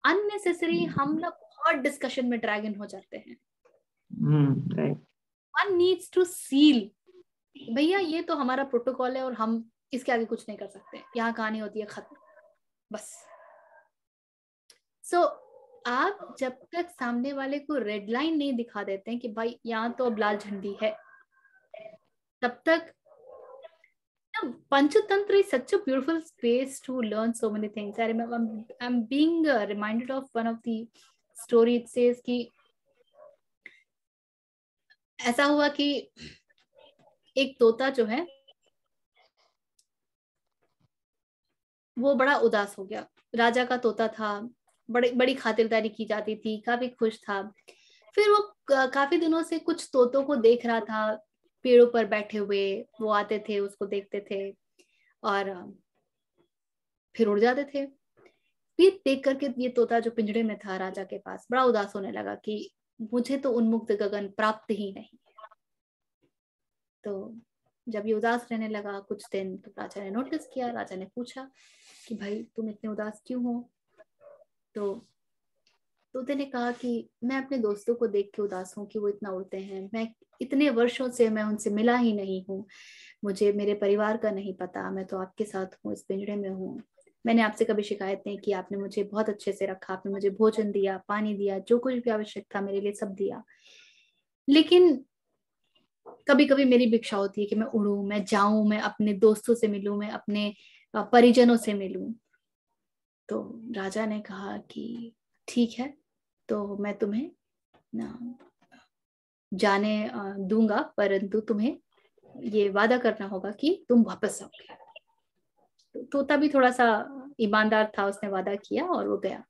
अननेसेसरी हम लोग बहुत डिस्कशन में ड्रैग इन हो जाते हैं. वन नीड्स टू सील, भैया ये तो हमारा प्रोटोकॉल है और हम इसके आगे कुछ नहीं कर सकते, यहाँ कहानी होती है खत्म, बस. सो आप जब तक सामने वाले को रेड लाइन नहीं दिखा देते हैं कि भाई यहाँ तो अब लाल झंडी है, तब तक. Panchatantra is such a beautiful space to learn so many things. I remember I'm being reminded of one of the story. It says कि ऐसा हुआ कि एक तोता जो है वो बड़ा उदास हो गया. राजा का तोता था, बड़ी बड़ी खातिरदारी की जाती थी, काफी खुश था. फिर वो काफी दिनों से कुछ तोतों को देख रहा था पेड़ों पर बैठे हुए. वो आते थे, उसको देखते थे और फिर उड़ जाते थे. फिर देख करके ये तोता जो पिंजड़े में था राजा के पास बड़ा उदास होने लगा कि मुझे तो उन्मुक्त गगन प्राप्त ही नहीं. तो जब ये उदास रहने लगा कुछ दिन, तो राजा ने नोटिस किया. राजा ने पूछा कि भाई तुम इतने उदास क्यों हो. तो तोते ने कहा कि मैं अपने दोस्तों को देख के उदास हूँ कि वो इतना उड़ते हैं, मैं इतने वर्षों से मैं उनसे मिला ही नहीं हूँ, मुझे मेरे परिवार का नहीं पता, मैं तो आपके साथ हूँ, इस पिंजड़े में हूँ. मैंने आपसे कभी शिकायत नहीं की, आपने मुझे बहुत अच्छे से रखा, आपने मुझे भोजन दिया, पानी दिया, जो कुछ भी आवश्यक था मेरे लिए सब दिया. लेकिन कभी कभी मेरी भिक्षा होती है कि मैं उड़ूं, मैं जाऊं, मैं अपने दोस्तों से मिलूं, मैं अपने परिजनों से मिलूं. तो राजा ने कहा कि ठीक है, तो मैं तुम्हें जाने दूंगा, परंतु तुम्हें ये वादा करना होगा कि तुम वापस आओगे. तो तोता भी थोड़ा सा ईमानदार था, उसने वादा किया और वो गया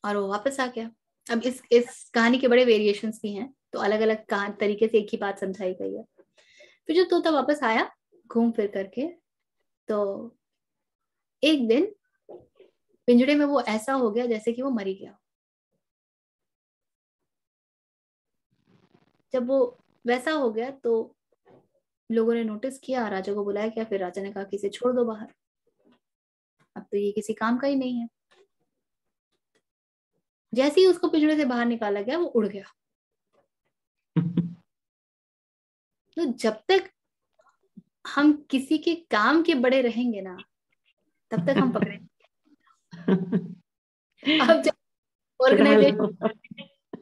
और वो वापस आ गया. अब इस कहानी के बड़े वेरिएशंस भी हैं, तो अलग अलग तरीके से एक ही बात समझाई गई है. फिर जो तोता वापस आया घूम फिर करके, तो एक दिन पिंजड़े में वो ऐसा हो गया जैसे कि वो मरी गया. जब वो वैसा हो गया तो लोगों ने नोटिस किया, राजा को बुलाया क्या. फिर राजा ने कहा कि इसे छोड़ दो बाहर, अब तो ये किसी काम का ही नहीं है. जैसे ही उसको पिंजड़े से बाहर निकाला गया वो उड़ गया. तो जब तक हम किसी के काम के बड़े रहेंगे ना, तब तक हम पकड़े. अब जब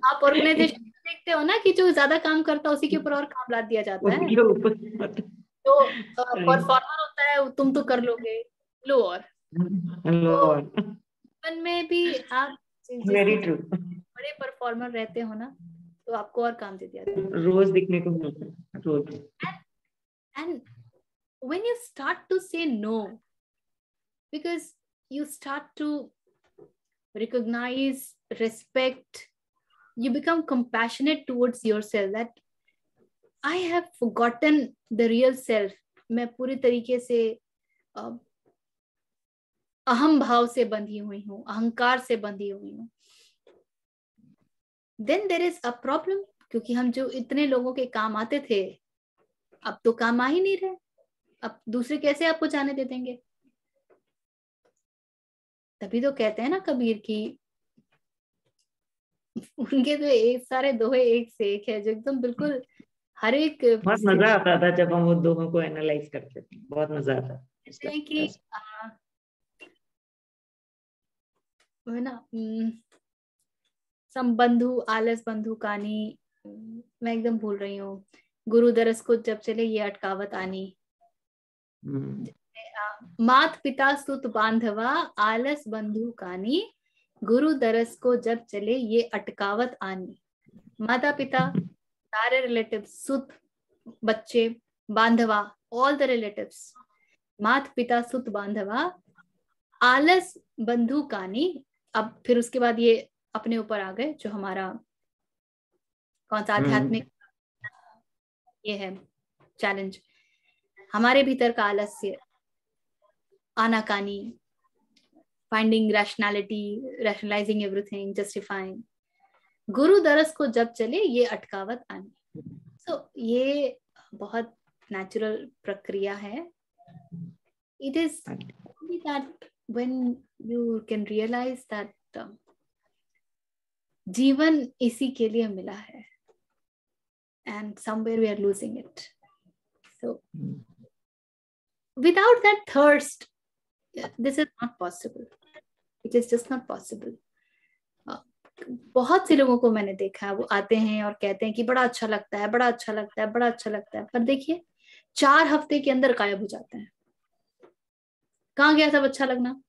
आप ऑर्गेनाइजेशन देखते हो ना कि जो ज्यादा काम करता है उसी के ऊपर और काम लाद दिया जाता है. जो परफॉर्मर होता है तुम तो कर लोगे, लो और तो जीवन में भी आप बड़े परफॉर्मर रहते हो ना, तो आपको और काम दे दिया जाता है. रोज दिखने को मिलता है रोज. And when you start to say no, because you start to recognize, respect, you become compassionate towards yourself, that I have forgotten the real self. मैं पूरी तरीके से अहम भाव से बंधी हुई हूँ, अहंकार से बंधी हुई हूँ. Then there is a problem, क्योंकि हम जो इतने लोगों के काम आते थे अब तो काम आ ही नहीं रहे. अब दूसरे कैसे आपको जाने दे देंगे. तभी तो कहते हैं ना कबीर की उनके तो एक सारे दोहे एक से एक है, जो एकदम बिल्कुल हर एक. बहुत मजा आता था जब हम वो दोहों को एनालाइज करते थे, बहुत मजा आता. कहते हैं कि है ना, संबंधु आलस बंधु कानी, मैं एकदम भूल रही हूँ. गुरु दरस को जब चले ये अटकावत आनी। मात पिता सुत बांधवा आलस बंधु कानी, गुरु दरस को जब चले ये अटकावत आनी। माता पिता, सारे रिलेटिव्स, सुत बच्चे, बांधवा ऑल द रिलेटिव्स, मात पिता सुत बांधवा आलस बंधु कानी। अब फिर उसके बाद ये अपने ऊपर आ गए, जो हमारा कौन सा आध्यात्मिक ये है चैलेंज, हमारे भीतर का आलस्य, आनाकानी, finding rationality, rationalising everything, justifying. गुरु दरस को जब चले ये अटकावत आनी। सो ये बहुत नेचुरल प्रक्रिया है। It is only that when you can realize that जीवन इसी के लिए मिला है, and somewhere we are losing it. So without that thirst, this is not possible. It is just not possible. बहुत से लोगों को मैंने देखा है, वो आते हैं और कहते हैं कि बड़ा अच्छा लगता है, बड़ा अच्छा लगता है, बड़ा अच्छा लगता है, पर देखिए 4 हफ्ते के अंदर गायब हो जाते हैं। कहाँ गया सब अच्छा लगना?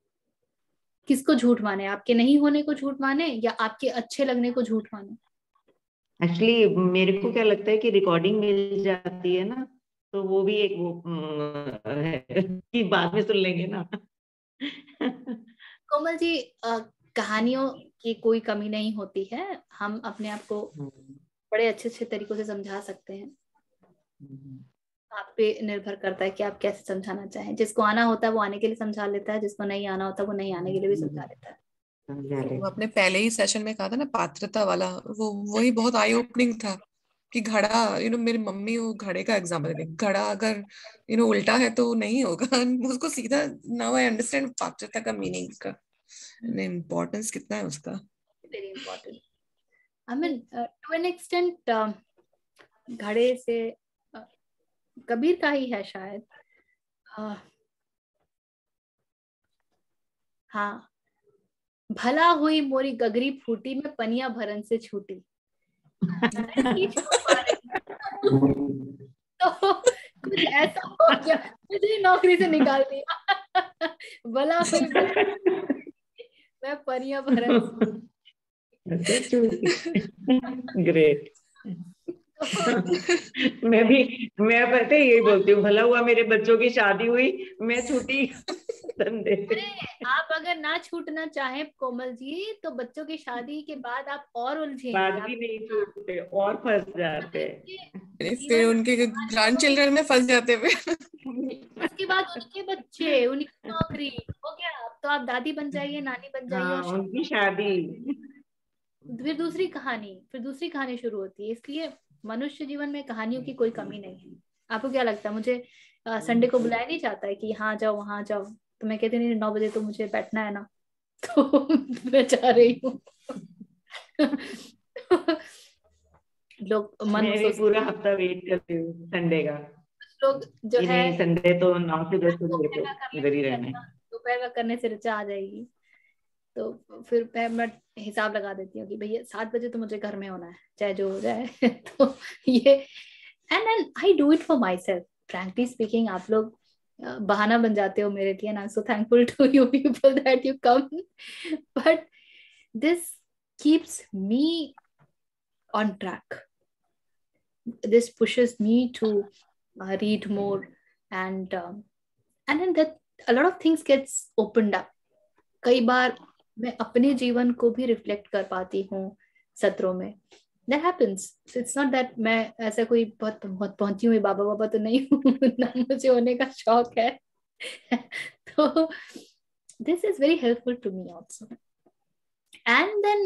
किसको झूठ माने, आपके नहीं होने को झूठ माने या आपके अच्छे लगने को झूठ माने? एक्चुअली मेरे को क्या लगता है कि रिकॉर्डिंग मिल जाती है ना, तो वो भी एक वो है कि बाद में सुन लेंगे ना। कोमल जी, कहानियों की कोई कमी नहीं होती है, हम अपने आप को बड़े अच्छे अच्छे तरीकों से समझा सकते हैं। आप पे निर्भर करता है कि आप कैसे समझाना चाहें। जिसको आना होता है वो आने के लिए समझा लेता है, जिसको नहीं आना होता वो नहीं आने के लिए भी समझा लेता है। वो अपने पहले ही सेशन में कहा था ना पात्रता वाला, वो वही बहुत आई ओपनिंग था कि घड़ा, मेरी मम्मी वो घड़े का एग्जाम्पल दे, घड़ा अगर उल्टा है तो नहीं होगा। उसको सीधा, नाउ आई अंडरस्टैंड पात्रता का मीनिंग का इम्पोर्टेंस कितना है उसका। Very important. I mean to an extent घड़े से कबीर का ही है शायद। हाँ, भला हुई मोरी गगरी फूटी, मैं पनिया भरन से छूटी। तो कुछ ऐसा हो गया, मुझे नौकरी से निकाल दिया। भला हुई मैं पनिया भरन से। ग्रेट। मैं पता है यही बोलती हूँ, भला हुआ मेरे बच्चों की शादी हुई, मैं छूटी धंधे। अरे आप अगर ना छूटना चाहें कोमल जी, तो बच्चों की शादी के बाद आप और उलझेंगे, बाद भी नहीं छूटते और फंस जाते, फिर उनके ग्रैंड चिल्ड्रन में फंस जाते हुए। उसके बाद उनके बच्चे, उनकी नौकरी हो गया, अब तो आप दादी बन जाइए, नानी बन जाइए, हाँ, उनकी शादी, फिर दूसरी कहानी शुरू होती है। इसलिए मनुष्य जीवन में कहानियों की कोई कमी नहीं है। आपको क्या लगता है, मुझे संडे को बुलाया नहीं जाता है कि यहाँ जाओ वहां जाओ, तो मैं कहती नहीं 9 बजे तो मुझे बैठना है ना, तो मैं जा रही हूँ। लोग मन पूरा हफ्ता वेट करती हूँ संडे का। लोग जो है संडे तो 9 से 10 मेरे को इधर ही रहना है, दोपहर का करने से ऋचा आ जाएगी। तो फिर मैं हिसाब लगा देती हूँ कि भैया 7 बजे तो मुझे घर में होना है, चाहे जो हो जाए। तो ये and I do it for myself, frankly speaking. आप लोग बहाना बन जाते हो मेरे लिए, and I am so thankful to you people that you come, but this keeps me on track. This pushes me to read more, and then that a lot of things gets opened up. कई बार मैं अपने जीवन को भी reflect कर पाती हूँ सत्रों में। That happens. So it's not that मैं ऐसा कोई बहुत पहुंची हुई बाबा तो नहीं हूँ, ना मुझे होने का शौक है। तो this is very helpful to me also. And then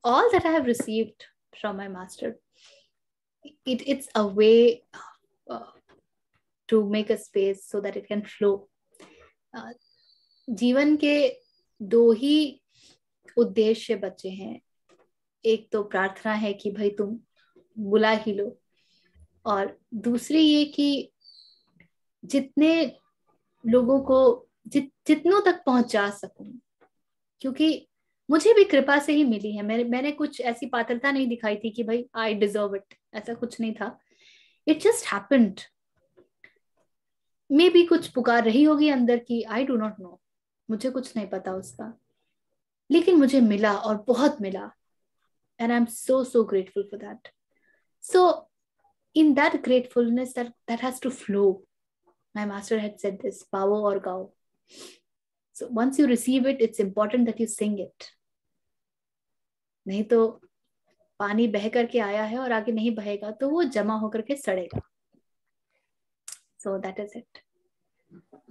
all that I have received from my master, it's a way to make a space so that it can flow. जीवन के 2 ही उद्देश्य बचे हैं। एक तो प्रार्थना है कि भाई तुम बुला ही लो, और दूसरी ये कि जितने लोगों को जितनों तक पहुंचा सकूं, क्योंकि मुझे भी कृपा से ही मिली है। मैंने कुछ ऐसी पात्रता नहीं दिखाई थी कि भाई आई डिजर्व इट, ऐसा कुछ नहीं था। It just happened. May be कुछ पुकार रही होगी अंदर की, आई डू नॉट नो, मुझे कुछ नहीं पता उसका, लेकिन मुझे मिला और बहुत मिला, and I M so grateful for that. So in that gratefulness that has to flow, my master had said this, पाओ और गाओ. So once you receive it, it's important that you sing it. नहीं तो पानी बह करके आया है और आगे नहीं बहेगा तो वो जमा होकर के सड़ेगा. So that is it.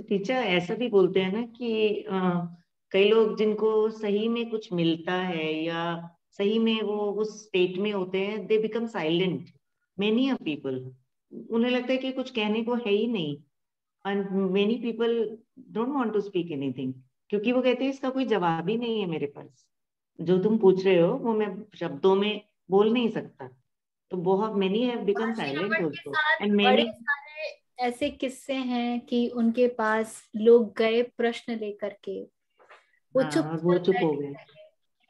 Teacher ऐसा भी बोलते हैं ना कि कई लोग जिनको सही में कुछ मिलता है या सही में वो उस स्टेट में होते हैं, they become silent. Many of people, उन्हें लगता है कि कुछ कहने को है ही नहीं, and many people don't want to speak anything, क्योंकि वो कहते हैं इसका कोई जवाब ही नहीं है मेरे पास, जो तुम पूछ रहे हो वो मैं शब्दों में बोल नहीं सकता. तो बहुत many have become silent also, and many ऐसे किस्से हैं कि उनके पास लोग गए प्रश्न लेकर के, वो चुप हो गए.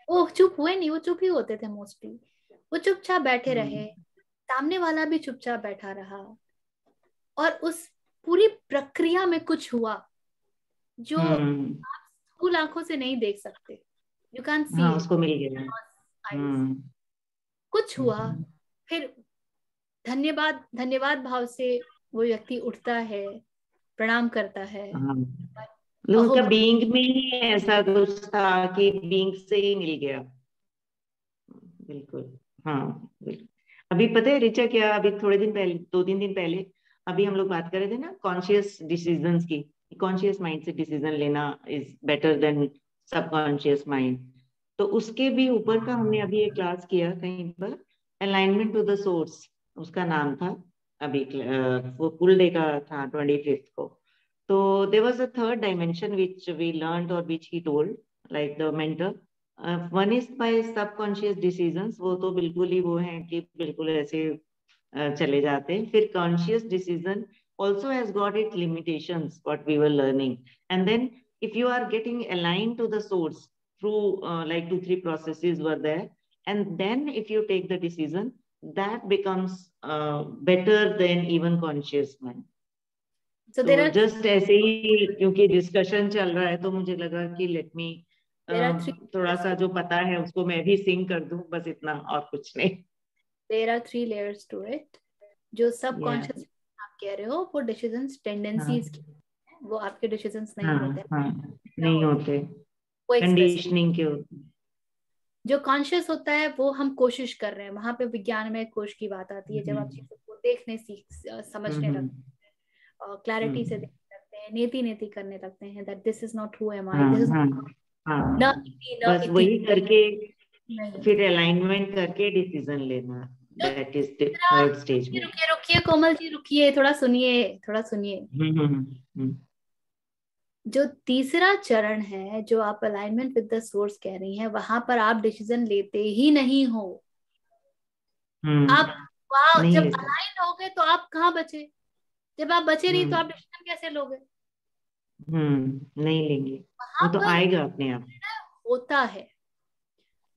वो चुप हुए नहीं, वो चुप ही होते थे मोस्टली. वो चुपचाप बैठे रहे, सामने वाला भी चुपचाप बैठा रहा, और उस पूरी प्रक्रिया में कुछ हुआ जो आप स्थूल आंखों से नहीं देख सकते. यू कैन सी, उसको मिल गया. कुछ हुआ, फिर धन्यवाद भाव से वो व्यक्ति उठता है, प्रणाम करता है. उनका बीइंग में ही ऐसा कुछ था कि बीइंग से ही मिल गया. बिल्कुल. बिल्कुल. अभी पता है रिचा क्या, अभी थोड़े दिन पहले, 2-3 दिन पहले, अभी हम लोग बात कर रहे थे ना कॉन्शियस डिसीजंस की. कॉन्शियस माइंड से डिसीजन लेना is better than subconscious mind. तो उसके भी ऊपर का हमने अभी एक क्लास किया कहीं पर, अलाइनमेंट टू द सोर्स उसका नाम था. अभी वो फुल डे का था 25th को. तो there was a third dimension which we learned or which he told, like the mentor. One is by subconscious decisions, वो तो बिल्कुल ही वो है कि बिल्कुल ऐसे चले जाते हैं. फिर conscious decision also has got its limitations, what we were learning. And then if you are getting aligned to the source through like 2-3 processes were there, and then if you take the decision, that becomes better than even conscious mind. So there are just ऐसे ही क्योंकि discussion चल रहा है तो मुझे लगा कि let me थोड़ा सा जो पता है उसको मैं भी सिंग कर दूं, बस इतना और कुछ नहीं. There are 3 layers to it. जो सबकॉन्शियस आप कह रहे हो वो डिसीजंस टेंडेंसीज वो आपके डिसीजंस नहीं होते. नहीं होते, कंडीशनिंग के होते. जो कॉन्शियस होता है वो हम कोशिश कर रहे हैं, वहां पे विज्ञान में कोश की बात आती है. जब आप चीजों को देखने समझने लगते हैं, क्लैरिटी से देखने लगते हैं, नेति करने लगते हैं, that this is not who am I, this is बस वही करके फिर अलाइनमेंट करके डिसीजन लेना. That is the third stage. रुकिए कोमल जी, रुकिए, थोड़ा सुनिए. जो तीसरा चरण है, जो आप अलाइनमेंट विद द सोर्स कह रही हैं, वहां पर आप डिसीजन लेते ही नहीं हो. आप जब अलाइन हो गए तो आप कहाँ बचे? जब आप बचे नहीं तो आप डिसीजन कैसे लोगे? नहीं लेंगे, वो तो आएगा अपने आप. होता है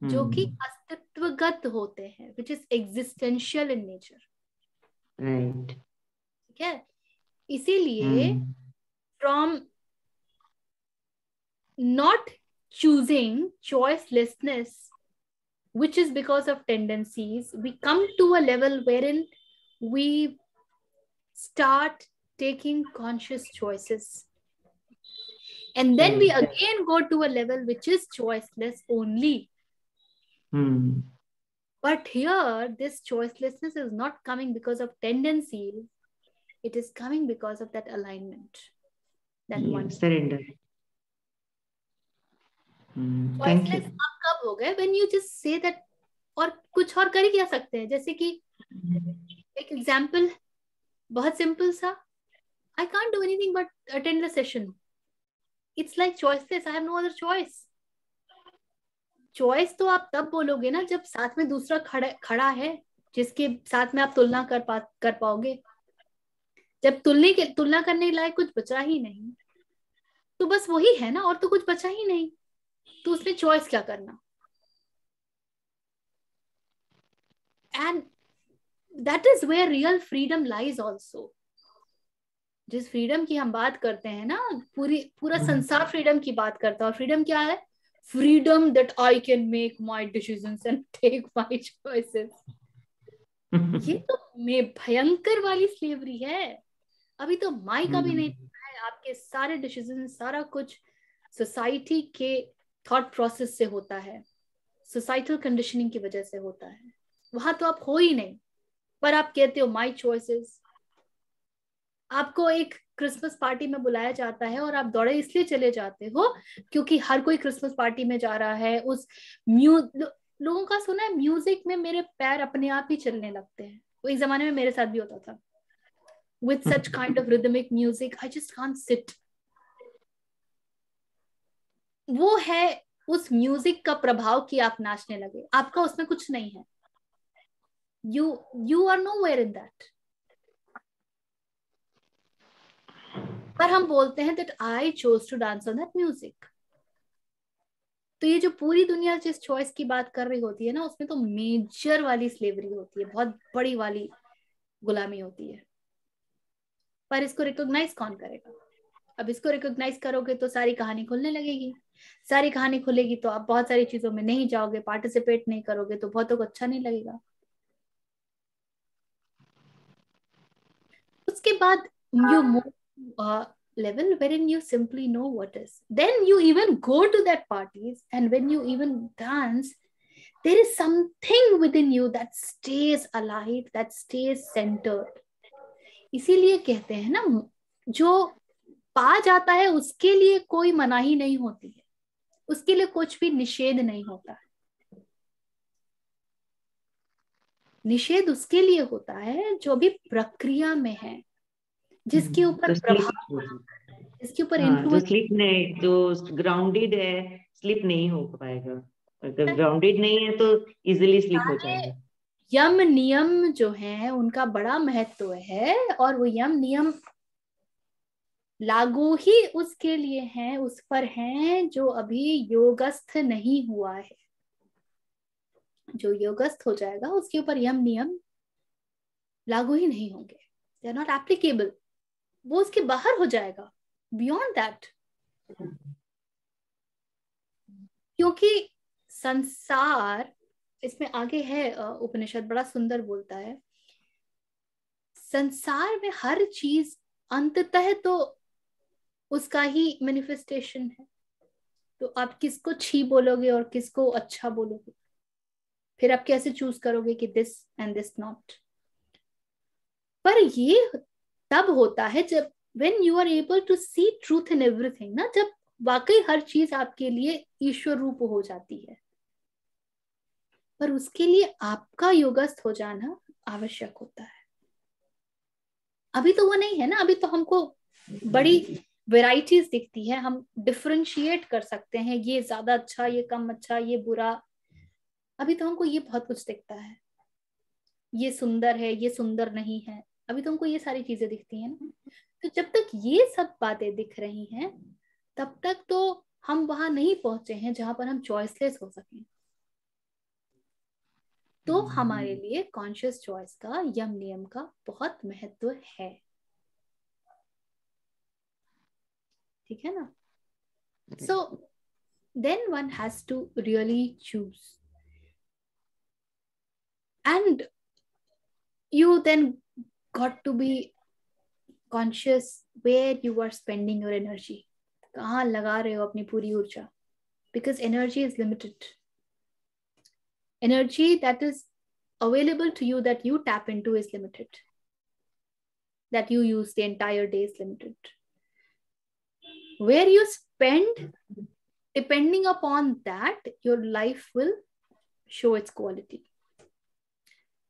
जो कि अस्तित्वगत होते हैं, which is existential in nature. Right. ठीक है. इसीलिए from not choosing, choicelessness, which is because of tendencies, we come to a level wherein we start taking conscious choices, and then we again go to a level which is choiceless only. But here this choicelessness is not coming because of tendencies, it is coming because of that alignment, that one surrender. Choiceless आप कब हो गए? When you just say that, और कुछ और कर ही क्या सकते हैं. जैसे कि एक एग्जाम्पल बहुत सिंपल सा, I can't do anything but attend the session. It's like choiceless. I have no other choice. Choice तो आप तब बोलोगे ना जब साथ में दूसरा खड़ा है जिसके साथ में आप तुलना कर पाओगे. जब तुलना करने लायक कुछ बचा ही नहीं तो बस वही है ना, और तो कुछ बचा ही नहीं, तो उसमें चॉइस क्या करना. And that is where real freedom lies also. जिस फ्रीडम की हम बात करते हैं ना, पूरा संसार फ्रीडम की बात करता है। और फ्रीडम क्या है? Freedom that I can make my decisions and take my choices. ये तो में भयंकर वाली स्लेवरी है। अभी तो माई का भी नहीं पता है, आपके सारे डिसीजन, सारा कुछ सोसाइटी के थॉट प्रोसेस से होता है, सोसाइटल कंडीशनिंग की वजह से होता है। वहां तो आप हो ही नहीं, पर आप कहते हो माई चॉइसेस। आपको एक क्रिसमस पार्टी में बुलाया जाता है और आप दौड़े इसलिए चले जाते हो क्योंकि हर कोई क्रिसमस पार्टी में जा रहा है। उस लोगों का सुना है म्यूजिक में मेरे पैर अपने आप ही चलने लगते हैं। वो एक जमाने में मेरे साथ भी होता था। With such kind of rhythmic music, I just can't sit. वो है उस म्यूजिक का प्रभाव कि आप नाचने लगे, आपका उसमें कुछ नहीं है। You are nowhere in that. पर हम बोलते हैं that I chose to dance on that music. तो ये जो पूरी दुनिया जिस चॉइस की बात कर रही होती है ना, उसमें तो मेजर वाली स्लेवरी होती है, बहुत बड़ी वाली गुलामी होती है। पर इसको रिकॉग्नाइज कौन करेगा? अब इसको रिकॉग्नाइज करोगे तो सारी कहानी खुलने लगेगी। सारी कहानी खुलेगी तो आप बहुत सारी चीजों में नहीं जाओगे, पार्टिसिपेट नहीं करोगे, तो बहुतों को अच्छा नहीं लगेगा। उसके बाद you move to a level wherein you simply know what is. Then you even go to that parties, and when you even dance, there is something within you that stays alive, that stays centered. इसीलिए कहते हैं ना, जो पा जाता है उसके लिए कोई मनाही नहीं होती है, उसके लिए कुछ भी निषेध नहीं होता है। निषेध उसके लिए होता है जो भी प्रक्रिया में है, जिसके ऊपर प्रभाव, जिसके ऊपर जो स्लिप नहीं, जो ग्राउंडेड है स्लिप नहीं हो पाएगा। अगर ग्राउंडेड नहीं है तो इजीली स्लिप हो जाएगा। यम नियम जो है उनका बड़ा महत्व है, और वो यम नियम लागू ही उसके लिए हैं, उस पर हैं जो अभी योगस्थ नहीं हुआ है। जो योगस्थ हो जाएगा उसके ऊपर यम नियम लागू ही नहीं होंगे, दे आर नॉट एप्लीकेबल। वो उसके बाहर हो जाएगा, बियॉन्ड दैट। क्योंकि संसार, इसमें आगे है उपनिषद बड़ा सुंदर बोलता है, संसार में हर चीज अंततः तो उसका ही मैनिफेस्टेशन है। तो आप किसको छी बोलोगे और किसको अच्छा बोलोगे? फिर आप कैसे चूज करोगे कि दिस एंड दिस नॉट? पर ये तब होता है जब when you are able to see truth in everything, ना, जब वाकई हर चीज आपके लिए ईश्वर रूप हो जाती है। पर उसके लिए आपका योगस्थ हो जाना आवश्यक होता है। अभी तो वो नहीं है ना, अभी तो हमको बड़ी वेराइटीज दिखती है, हम डिफरेंशिएट कर सकते हैं, ये ज्यादा अच्छा, ये कम अच्छा, ये बुरा। अभी तो हमको ये बहुत कुछ दिखता है, ये सुंदर है, ये सुंदर नहीं है। अभी तो हमको ये सारी चीजें दिखती हैं ना। तो जब तक ये सब बातें दिख रही हैं, तब तक तो हम वहां नहीं पहुंचे हैं जहां पर हम चॉइसलेस हो सकें। तो हमारे लिए कॉन्शियस चॉइस का, यम नियम का बहुत महत्व है। ठीक है ना? So then one has to really choose, and you then got to be conscious where you are spending your energy. कहाँ लगा रहे हो अपनी पूरी ऊर्जा? Because energy is limited. Energy that is available to you, that you tap into, is limited. That you use the entire day is limited. Where you spend, depending upon that, your life will show its quality.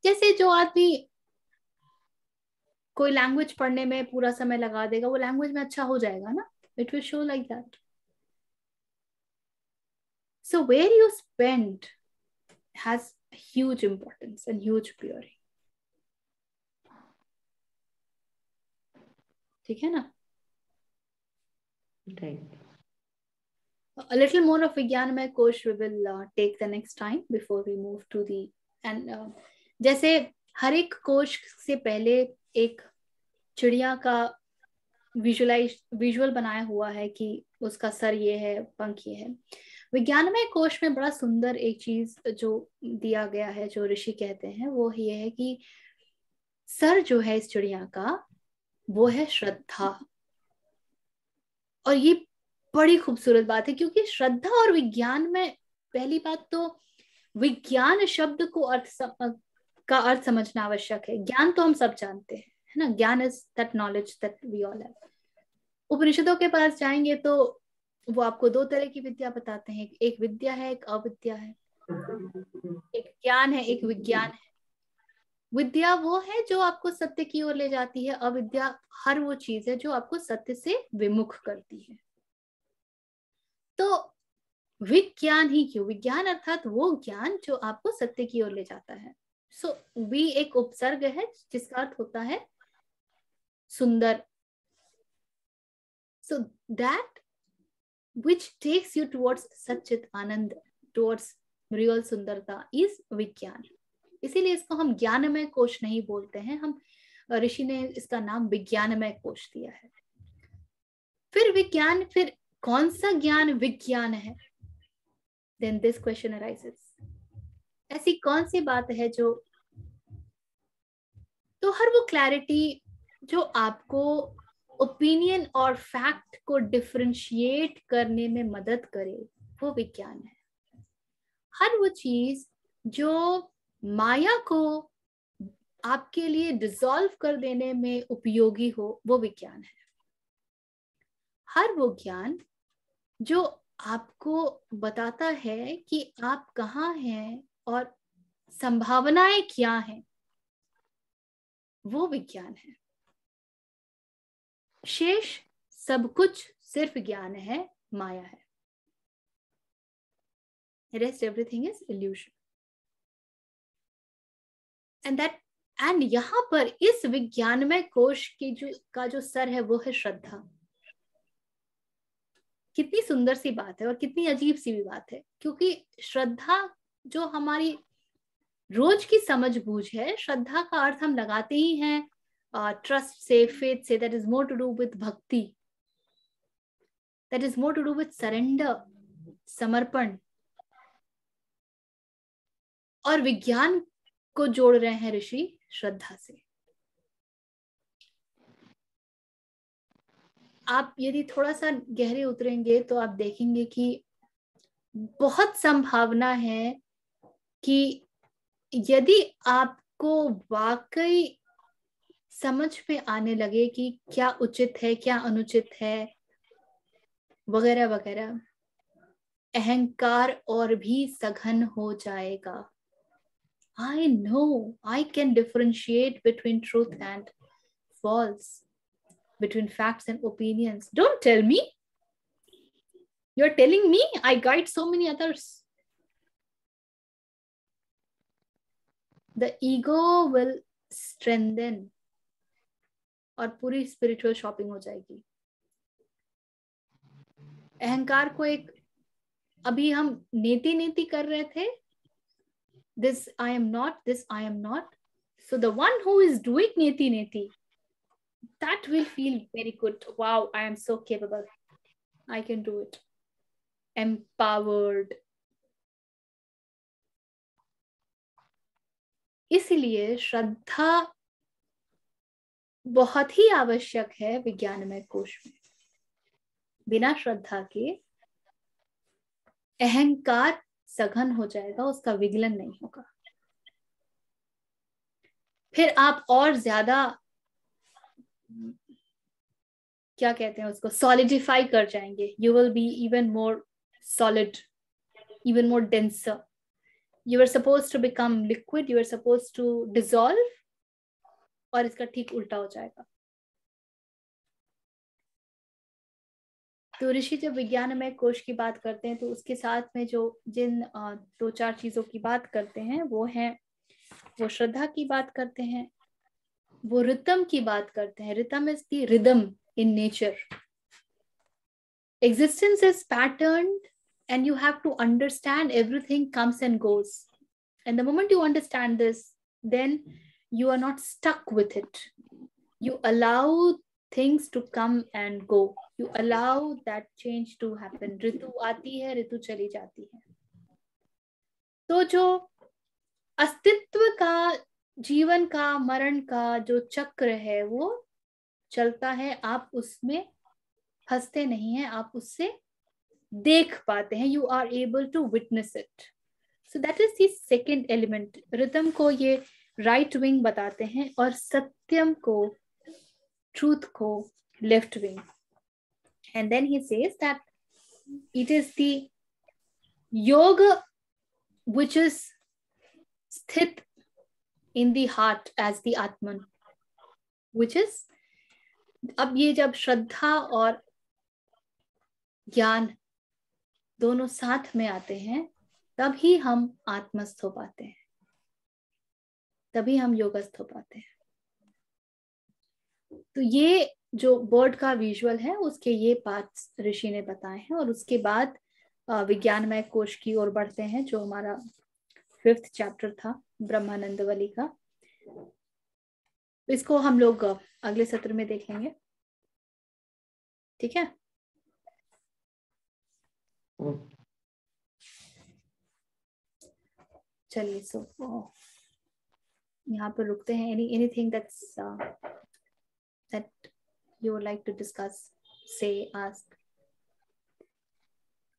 जैसे जो आदमी कोई language पढ़ने में पूरा समय लगा देगा, वो लैंग्वेज में अच्छा हो जाएगा ना, it will show like that. So where you spend has huge importance and huge purity. ठीक है ना? A little more of Vigyanamay Kosh we will take the next time before we move to the, and जैसे हर एक कोश से पहले एक चिड़िया का विजुअल बनाया हुआ है कि उसका सर ये है, पंख ये है। विज्ञानमय कोश में बड़ा सुंदर एक चीज जो दिया गया है, जो ऋषि कहते हैं, वो ये है कि सर जो है इस चिड़िया का वो है श्रद्धा। और ये बड़ी खूबसूरत बात है, क्योंकि श्रद्धा और विज्ञान में पहली बात तो विज्ञान शब्द को का अर्थ समझना आवश्यक है। ज्ञान तो हम सब जानते हैं, है ना, gyan is that knowledge that we all have. उपनिषदों के पास जाएंगे तो वो आपको दो तरह की विद्या बताते हैं, एक विद्या है, एक अविद्या है, एक ज्ञान है, एक विज्ञान है। विद्या वो है जो आपको सत्य की ओर ले जाती है, अविद्या हर वो चीज है जो आपको सत्य से विमुख करती है। तो विज्ञान ही क्यों? विज्ञान अर्थात वो ज्ञान जो आपको सत्य की ओर ले जाता है। सो वी एक उपसर्ग है जिसका अर्थ होता है सुंदर। So that which takes you towards sachchit anand, towards real सुंदरता is विज्ञान। इसीलिए इसको हम ज्ञानमय कोश नहीं बोलते हैं, हम ऋषि ने इसका नाम विज्ञानमय कोश दिया है। फिर विज्ञान, फिर कौन सा ज्ञान विज्ञान है? Then this question arises, ऐसी कौन सी बात है जो, तो हर वो क्लैरिटी जो आपको ओपिनियन और फैक्ट को डिफरेंशिएट करने में मदद करे, वो विज्ञान है। हर वो चीज जो माया को आपके लिए डिसॉल्व कर देने में उपयोगी हो, वो विज्ञान है। हर वो ज्ञान जो आपको बताता है कि आप कहाँ हैं और संभावनाएं क्या हैं, वो विज्ञान है। शेष सब कुछ सिर्फ ज्ञान है, माया है। Rest everything is illusion. And यहां पर इस विज्ञानमय कोश की जो सर है वो है श्रद्धा। कितनी सुंदर सी बात है और कितनी अजीब सी भी बात है, क्योंकि श्रद्धा जो हमारी रोज की समझ बूझ है, श्रद्धा का अर्थ हम लगाते ही हैं ट्रस्ट से, फेथ से। That is more to do with bhakti, that is more to do with surrender, समर्पण। और विज्ञान को जोड़ रहे हैं ऋषि श्रद्धा से। आप यदि थोड़ा सा गहरे उतरेंगे तो आप देखेंगे कि बहुत संभावना है कि यदि आपको वाकई समझ में आने लगे कि क्या उचित है, क्या अनुचित है, वगैरह वगैरह, अहंकार और भी सघन हो जाएगा। I know, I can differentiate between truth and false, between facts and opinions. Don't tell me. You're telling me I guide so many others. The ego will strengthen और पूरी स्पिरिचुअल शॉपिंग हो जाएगी। अहंकार को एक, अभी हम नेति नेति कर रहे थे, this I am not, this I am not. So the one who is doing neti neti, that will feel very good. Wow, I am so capable. I can do it. Empowered. इसलिए श्रद्धा बहुत ही आवश्यक है विज्ञानमय कोश में। बिना श्रद्धा के अहंकार सघन हो जाएगा, उसका विगलन नहीं होगा। फिर आप और ज्यादा, क्या कहते हैं उसको, सॉलिडिफाई कर जाएंगे। You will be even more solid, even more denser. You are suppose to become liquid, you are suppose to dissolve, और इसका ठीक उल्टा हो जाएगा। तो ऋषि जब विज्ञानमय कोश की बात करते हैं तो उसके साथ में जो जिन दो चार चीजों की बात करते हैं वो है, वो श्रद्धा की बात करते हैं, वो रिदम की बात करते हैं। Rhythm is the rhythm in nature. Existence is patterned and you have to understand everything comes and goes. And the moment you understand this, then you are not stuck with it. You allow things to come and go. You allow that change to happen. ऋतु आती है, ऋतु चली जाती है. तो जो अस्तित्व का, जीवन का, मरण का जो चक्र है वो चलता है. आप उसमें फंसते नहीं हैं, आप उससे देख पाते हैं. You are able to witness it. So that is the second element. Rhythm को ये राइट विंग बताते हैं और सत्यम को, ट्रूथ को left wing. And then he says that it is the yoga which is sthit in the heart as the Atman, which is, अब ये जब श्रद्धा और ज्ञान दोनों साथ में आते हैं तभी हम आत्मस्थ हो पाते हैं, तभी हम योगस्थ हो पाते हैं. तो ये जो बर्ड का विजुअल है उसके ये पार्ट्स ऋषि ने बताए हैं. और उसके बाद विज्ञानमय कोश की ओर बढ़ते हैं जो हमारा 5th चैप्टर था ब्रह्मानंदवली का. इसको हम लोग अगले सत्र में देखेंगे. ठीक है. चलिए, सो यहाँ पर रुकते हैं. Anything that's that you would like to discuss, say, ask?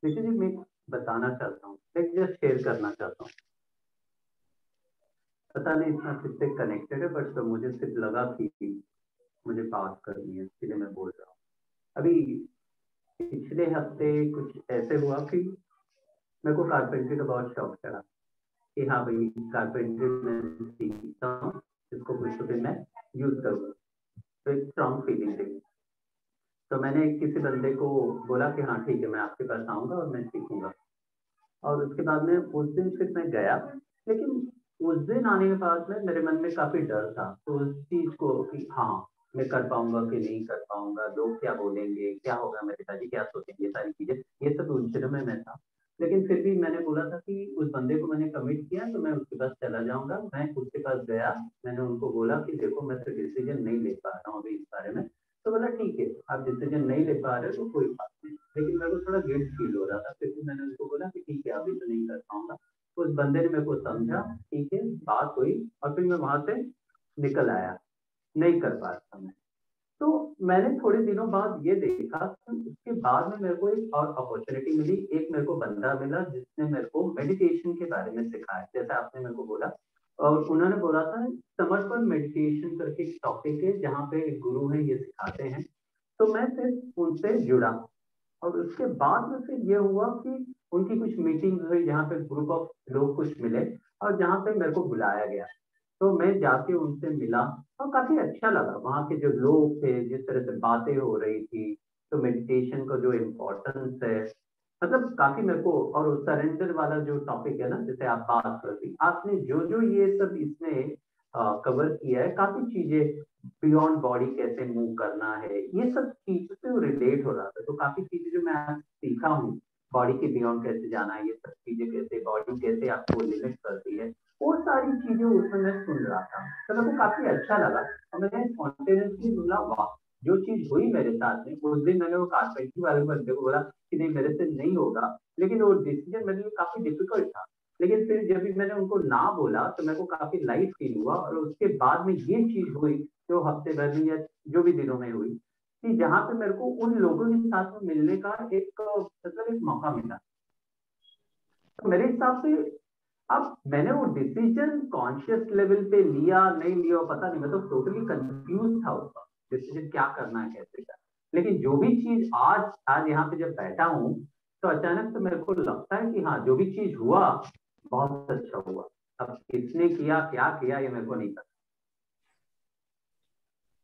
देखिए, मैं बताना चाहता हूँ, एक जस्ट शेयर करना चाहता हूँ. पता नहीं इतना किससे कनेक्टेड है, बट मुझे सिर्फ लगा कि मुझे बात करनी है, इसलिए मैं बोल रहा हूँ. अभी पिछले हफ्ते कुछ ऐसे हुआ कि मेरे को कारपेंट्री का बहुत शौक चढ़ा कि हाँ भाई कारपेंट्री में सीखता हूँ, इसको कुछ तो मैं यूज करूँगा. तो एक स्ट्रॉन्ग फीलिंग थी. तो मैंने किसी बंदे को बोला कि हाँ ठीक है, मैं आपके पास आऊँगा और मैं सीखूंगा. और उसके बाद में उस दिन फिर मैं गया, लेकिन उस दिन आने के बाद में मेरे मन में काफ़ी डर था. तो उस चीज़ को कि हाँ मैं कर पाऊंगा कि नहीं कर पाऊंगा, लोग क्या बोलेंगे, क्या होगा, मेरे पिताजी क्या सोचेंगे, सारी चीज़ें, ये सब उलझन में मैं था. लेकिन फिर भी मैंने बोला था कि उस बंदे को मैंने कमिट किया तो मैं उसके पास चला जाऊंगा. मैं उसके पास गया, मैंने उनको बोला कि देखो मैं तो डिसीजन नहीं ले पा रहा हूँ अभी इस बारे में. तो बोला ठीक है, आप डिसीजन नहीं ले पा रहे तो कोई बात नहीं. लेकिन मेरे को थोड़ा गिल्ट फील हो रहा था. फिर भी मैंने उनको बोला कि ठीक है अभी तो नहीं कर पाऊंगा. उस बंदे ने मेरे को समझा, ठीक है, बात हुई और फिर मैं वहां से निकल आया. नहीं कर पा रहा मैं. तो मैंने थोड़े दिनों बाद ये देखा कि उसके बाद में मेरे को एक और अपॉर्चुनिटी मिली. एक मेरे को बंदा मिला जिसने मेरे को मेडिटेशन के बारे में सिखाया, जैसा आपने मेरे को बोला. और उन्होंने बोला था समर्पण मेडिटेशन करके एक टॉपिक है जहाँ पे एक गुरु है, ये सिखाते हैं. तो मैं फिर उनसे जुड़ा और उसके बाद में फिर ये हुआ कि उनकी कुछ मीटिंग हुई जहाँ पे ग्रुप ऑफ लोग कुछ मिले और जहाँ पे मेरे को बुलाया गया. तो मैं जाके उनसे मिला और काफी अच्छा लगा. वहाँ के जो लोग थे, जिस तरह से बातें हो रही थी, तो मेडिटेशन का जो इम्पोर्टेंस है, मतलब काफी मेरे को. और सरेंडर वाला जो टॉपिक है ना, जैसे आप बात कर रही, आपने जो जो ये सब इसमें कवर किया है, काफी चीजें बियॉन्ड बॉडी कैसे मूव करना है, ये सब चीजों से रिलेट हो रहा था. तो काफी चीजें जो मैं सीखा हूँ, बॉडी के बियॉन्ड कैसे जाना है, ये सब चीजें कैसे, बॉडी कैसे आपको लिमिट करती है, वो सारी चीजें उसमें मैं सुन रहा था. तो मेरे को काफी अच्छा लगा और मैंने स्पॉन्टेनियसली बोला वाह, जो चीज हुई मेरे साथ में. उस दिन मैंने वो कारपेंट्री वाले बंदे को बोला कि नहीं मेरे से नहीं होगा, लेकिन वो डिसीजन मेरे लिए काफी डिफिकल्ट था. लेकिन फिर जब भी मैंने उनको ना बोला तो मेरे को काफी लाइट फील हुआ. और उसके बाद में ये चीज हुई जो हफ्ते भर में या जो भी दिनों में हुई कि जहाँ पे मेरे को उन लोगों के साथ में मिलने का एक मतलब एक मौका मिला. तो मेरे हिसाब से अब मैंने वो डिसीजन कॉन्शियस लेवल पे लिया नहीं लिया पता नहीं, मैं तो टोटली कंफ्यूज था उसका डिसीजन क्या करना है कैसे करना. लेकिन जो भी चीज आज यहाँ पे जब बैठा हूँ तो अचानक से मेरे को लगता है कि हाँ जो भी चीज हुआ बहुत अच्छा हुआ. अब किसने किया क्या किया ये मेरे को नहीं पता.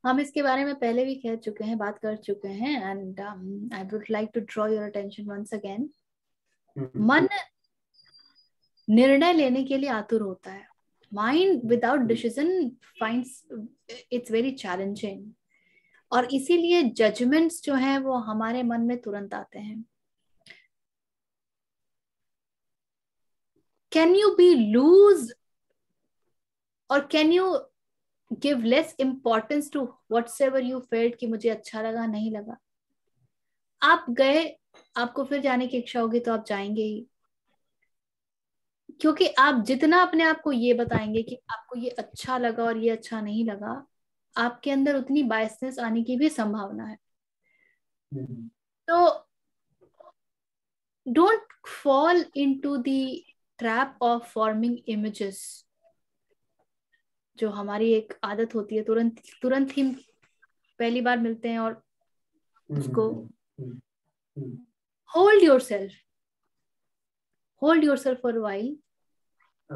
हम इसके बारे में पहले भी कह चुके हैं, बात कर चुके हैं. And I would like to draw your attention once again. मन निर्णय लेने के लिए आतुर होता है. Mind without decision finds its very challenging. और इसीलिए जजमेंट्स जो हैं वो हमारे मन में तुरंत आते हैं. कैन यू बी लूज और can you give less importance to whatsoever you felt कि मुझे अच्छा लगा नहीं लगा। आप गए, आपको फिर जाने की इच्छा होगी तो आप जाएंगे ही, क्योंकि आप जितना अपने आप को ये बताएंगे कि आपको ये अच्छा लगा और ये अच्छा नहीं लगा, आपके अंदर उतनी बायसनेस आने की भी संभावना है। तो don't fall into the trap of forming images, जो हमारी एक आदत होती है, तुरंत तुरंत ही पहली बार मिलते हैं और उसको hold yourself for a while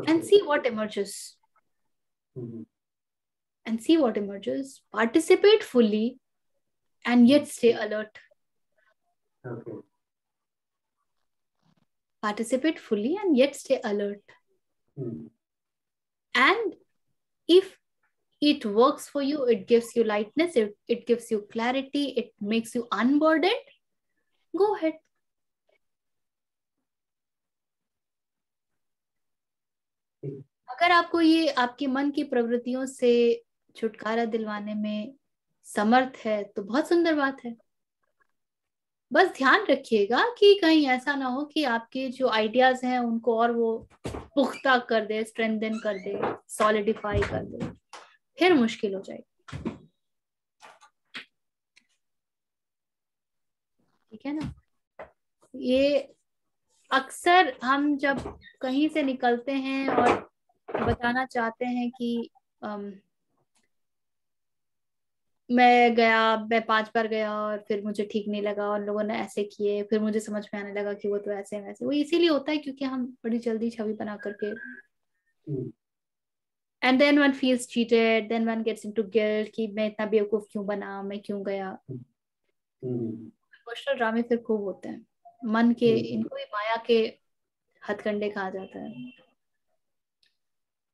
and see what emerges. And see what emerges. Participate fully and yet stay alert. Participate fully and yet stay alert. And if it works for you, it gives you lightness, it gives you clarity, it makes you unburdened, go ahead. अगर आपको ये आपके मन की प्रवृत्तियों से छुटकारा दिलवाने में समर्थ है तो बहुत सुंदर बात है। बस ध्यान रखिएगा कि कहीं ऐसा ना हो कि आपके जो आइडियाज हैं उनको और वो पुख्ता कर दे, स्ट्रेंथन कर दे, सॉलिडिफाई कर दे, फिर मुश्किल हो जाएगी। ठीक है ना। ये अक्सर हम जब कहीं से निकलते हैं और बताना चाहते हैं कि मैं 5 बार गया और फिर मुझे ठीक नहीं लगा और लोगों ने ऐसे किए, फिर मुझे समझ में आने लगा कि वो तो ऐसे वैसे, वो इसीलिए होता है क्योंकि हम बड़ी जल्दी छवि बना करके, and then one feels cheated, then one gets into guilt कि मैं इतना बेवकूफ क्यों बना, मैं क्यों गया। इमोशनल ड्रामे फिर खूब होते हैं मन के, इनको भी माया के हथकंडे कहा जाता है।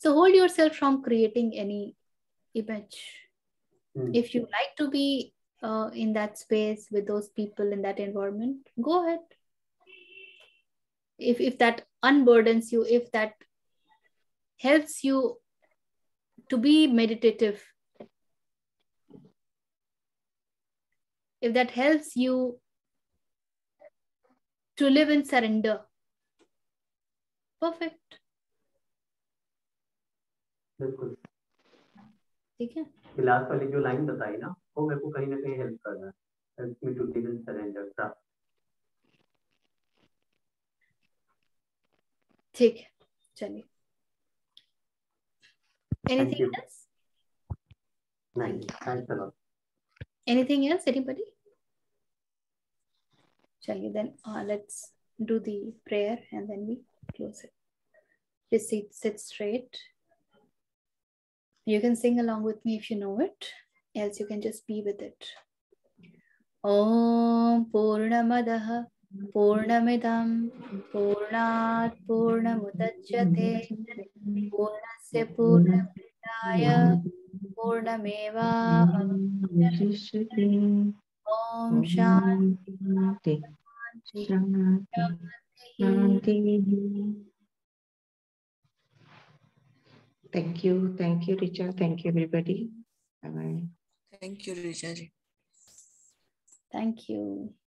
So hold yourself from creating any image. If you like to be in that space with those people in that environment, go ahead. If that unburdens you, if that helps you to be meditative, if that helps you to live in surrender, perfect. बिल्कुल ठीक है। Last वाली जो line बताई ना, वो मेरे को कहीं ना कहीं हेल्प कर रहा है, help me to live in surrender. ठीक है, चलिए। Anything else? नहीं, thanks a lot. Anything else, anybody? चलिए, then let's do the prayer and then we close it. Just sit straight. You can sing along with me if you know it, else you can just be with it. Om Purnamadah Purnamidam Purnat Purnamudachyate Purnasya Purnamidaya Purnameva Avashyate. Om Shanti Shanti. Thank you, Richa. Thank you, everybody. Bye-bye. Thank you, Richa ji. Thank you.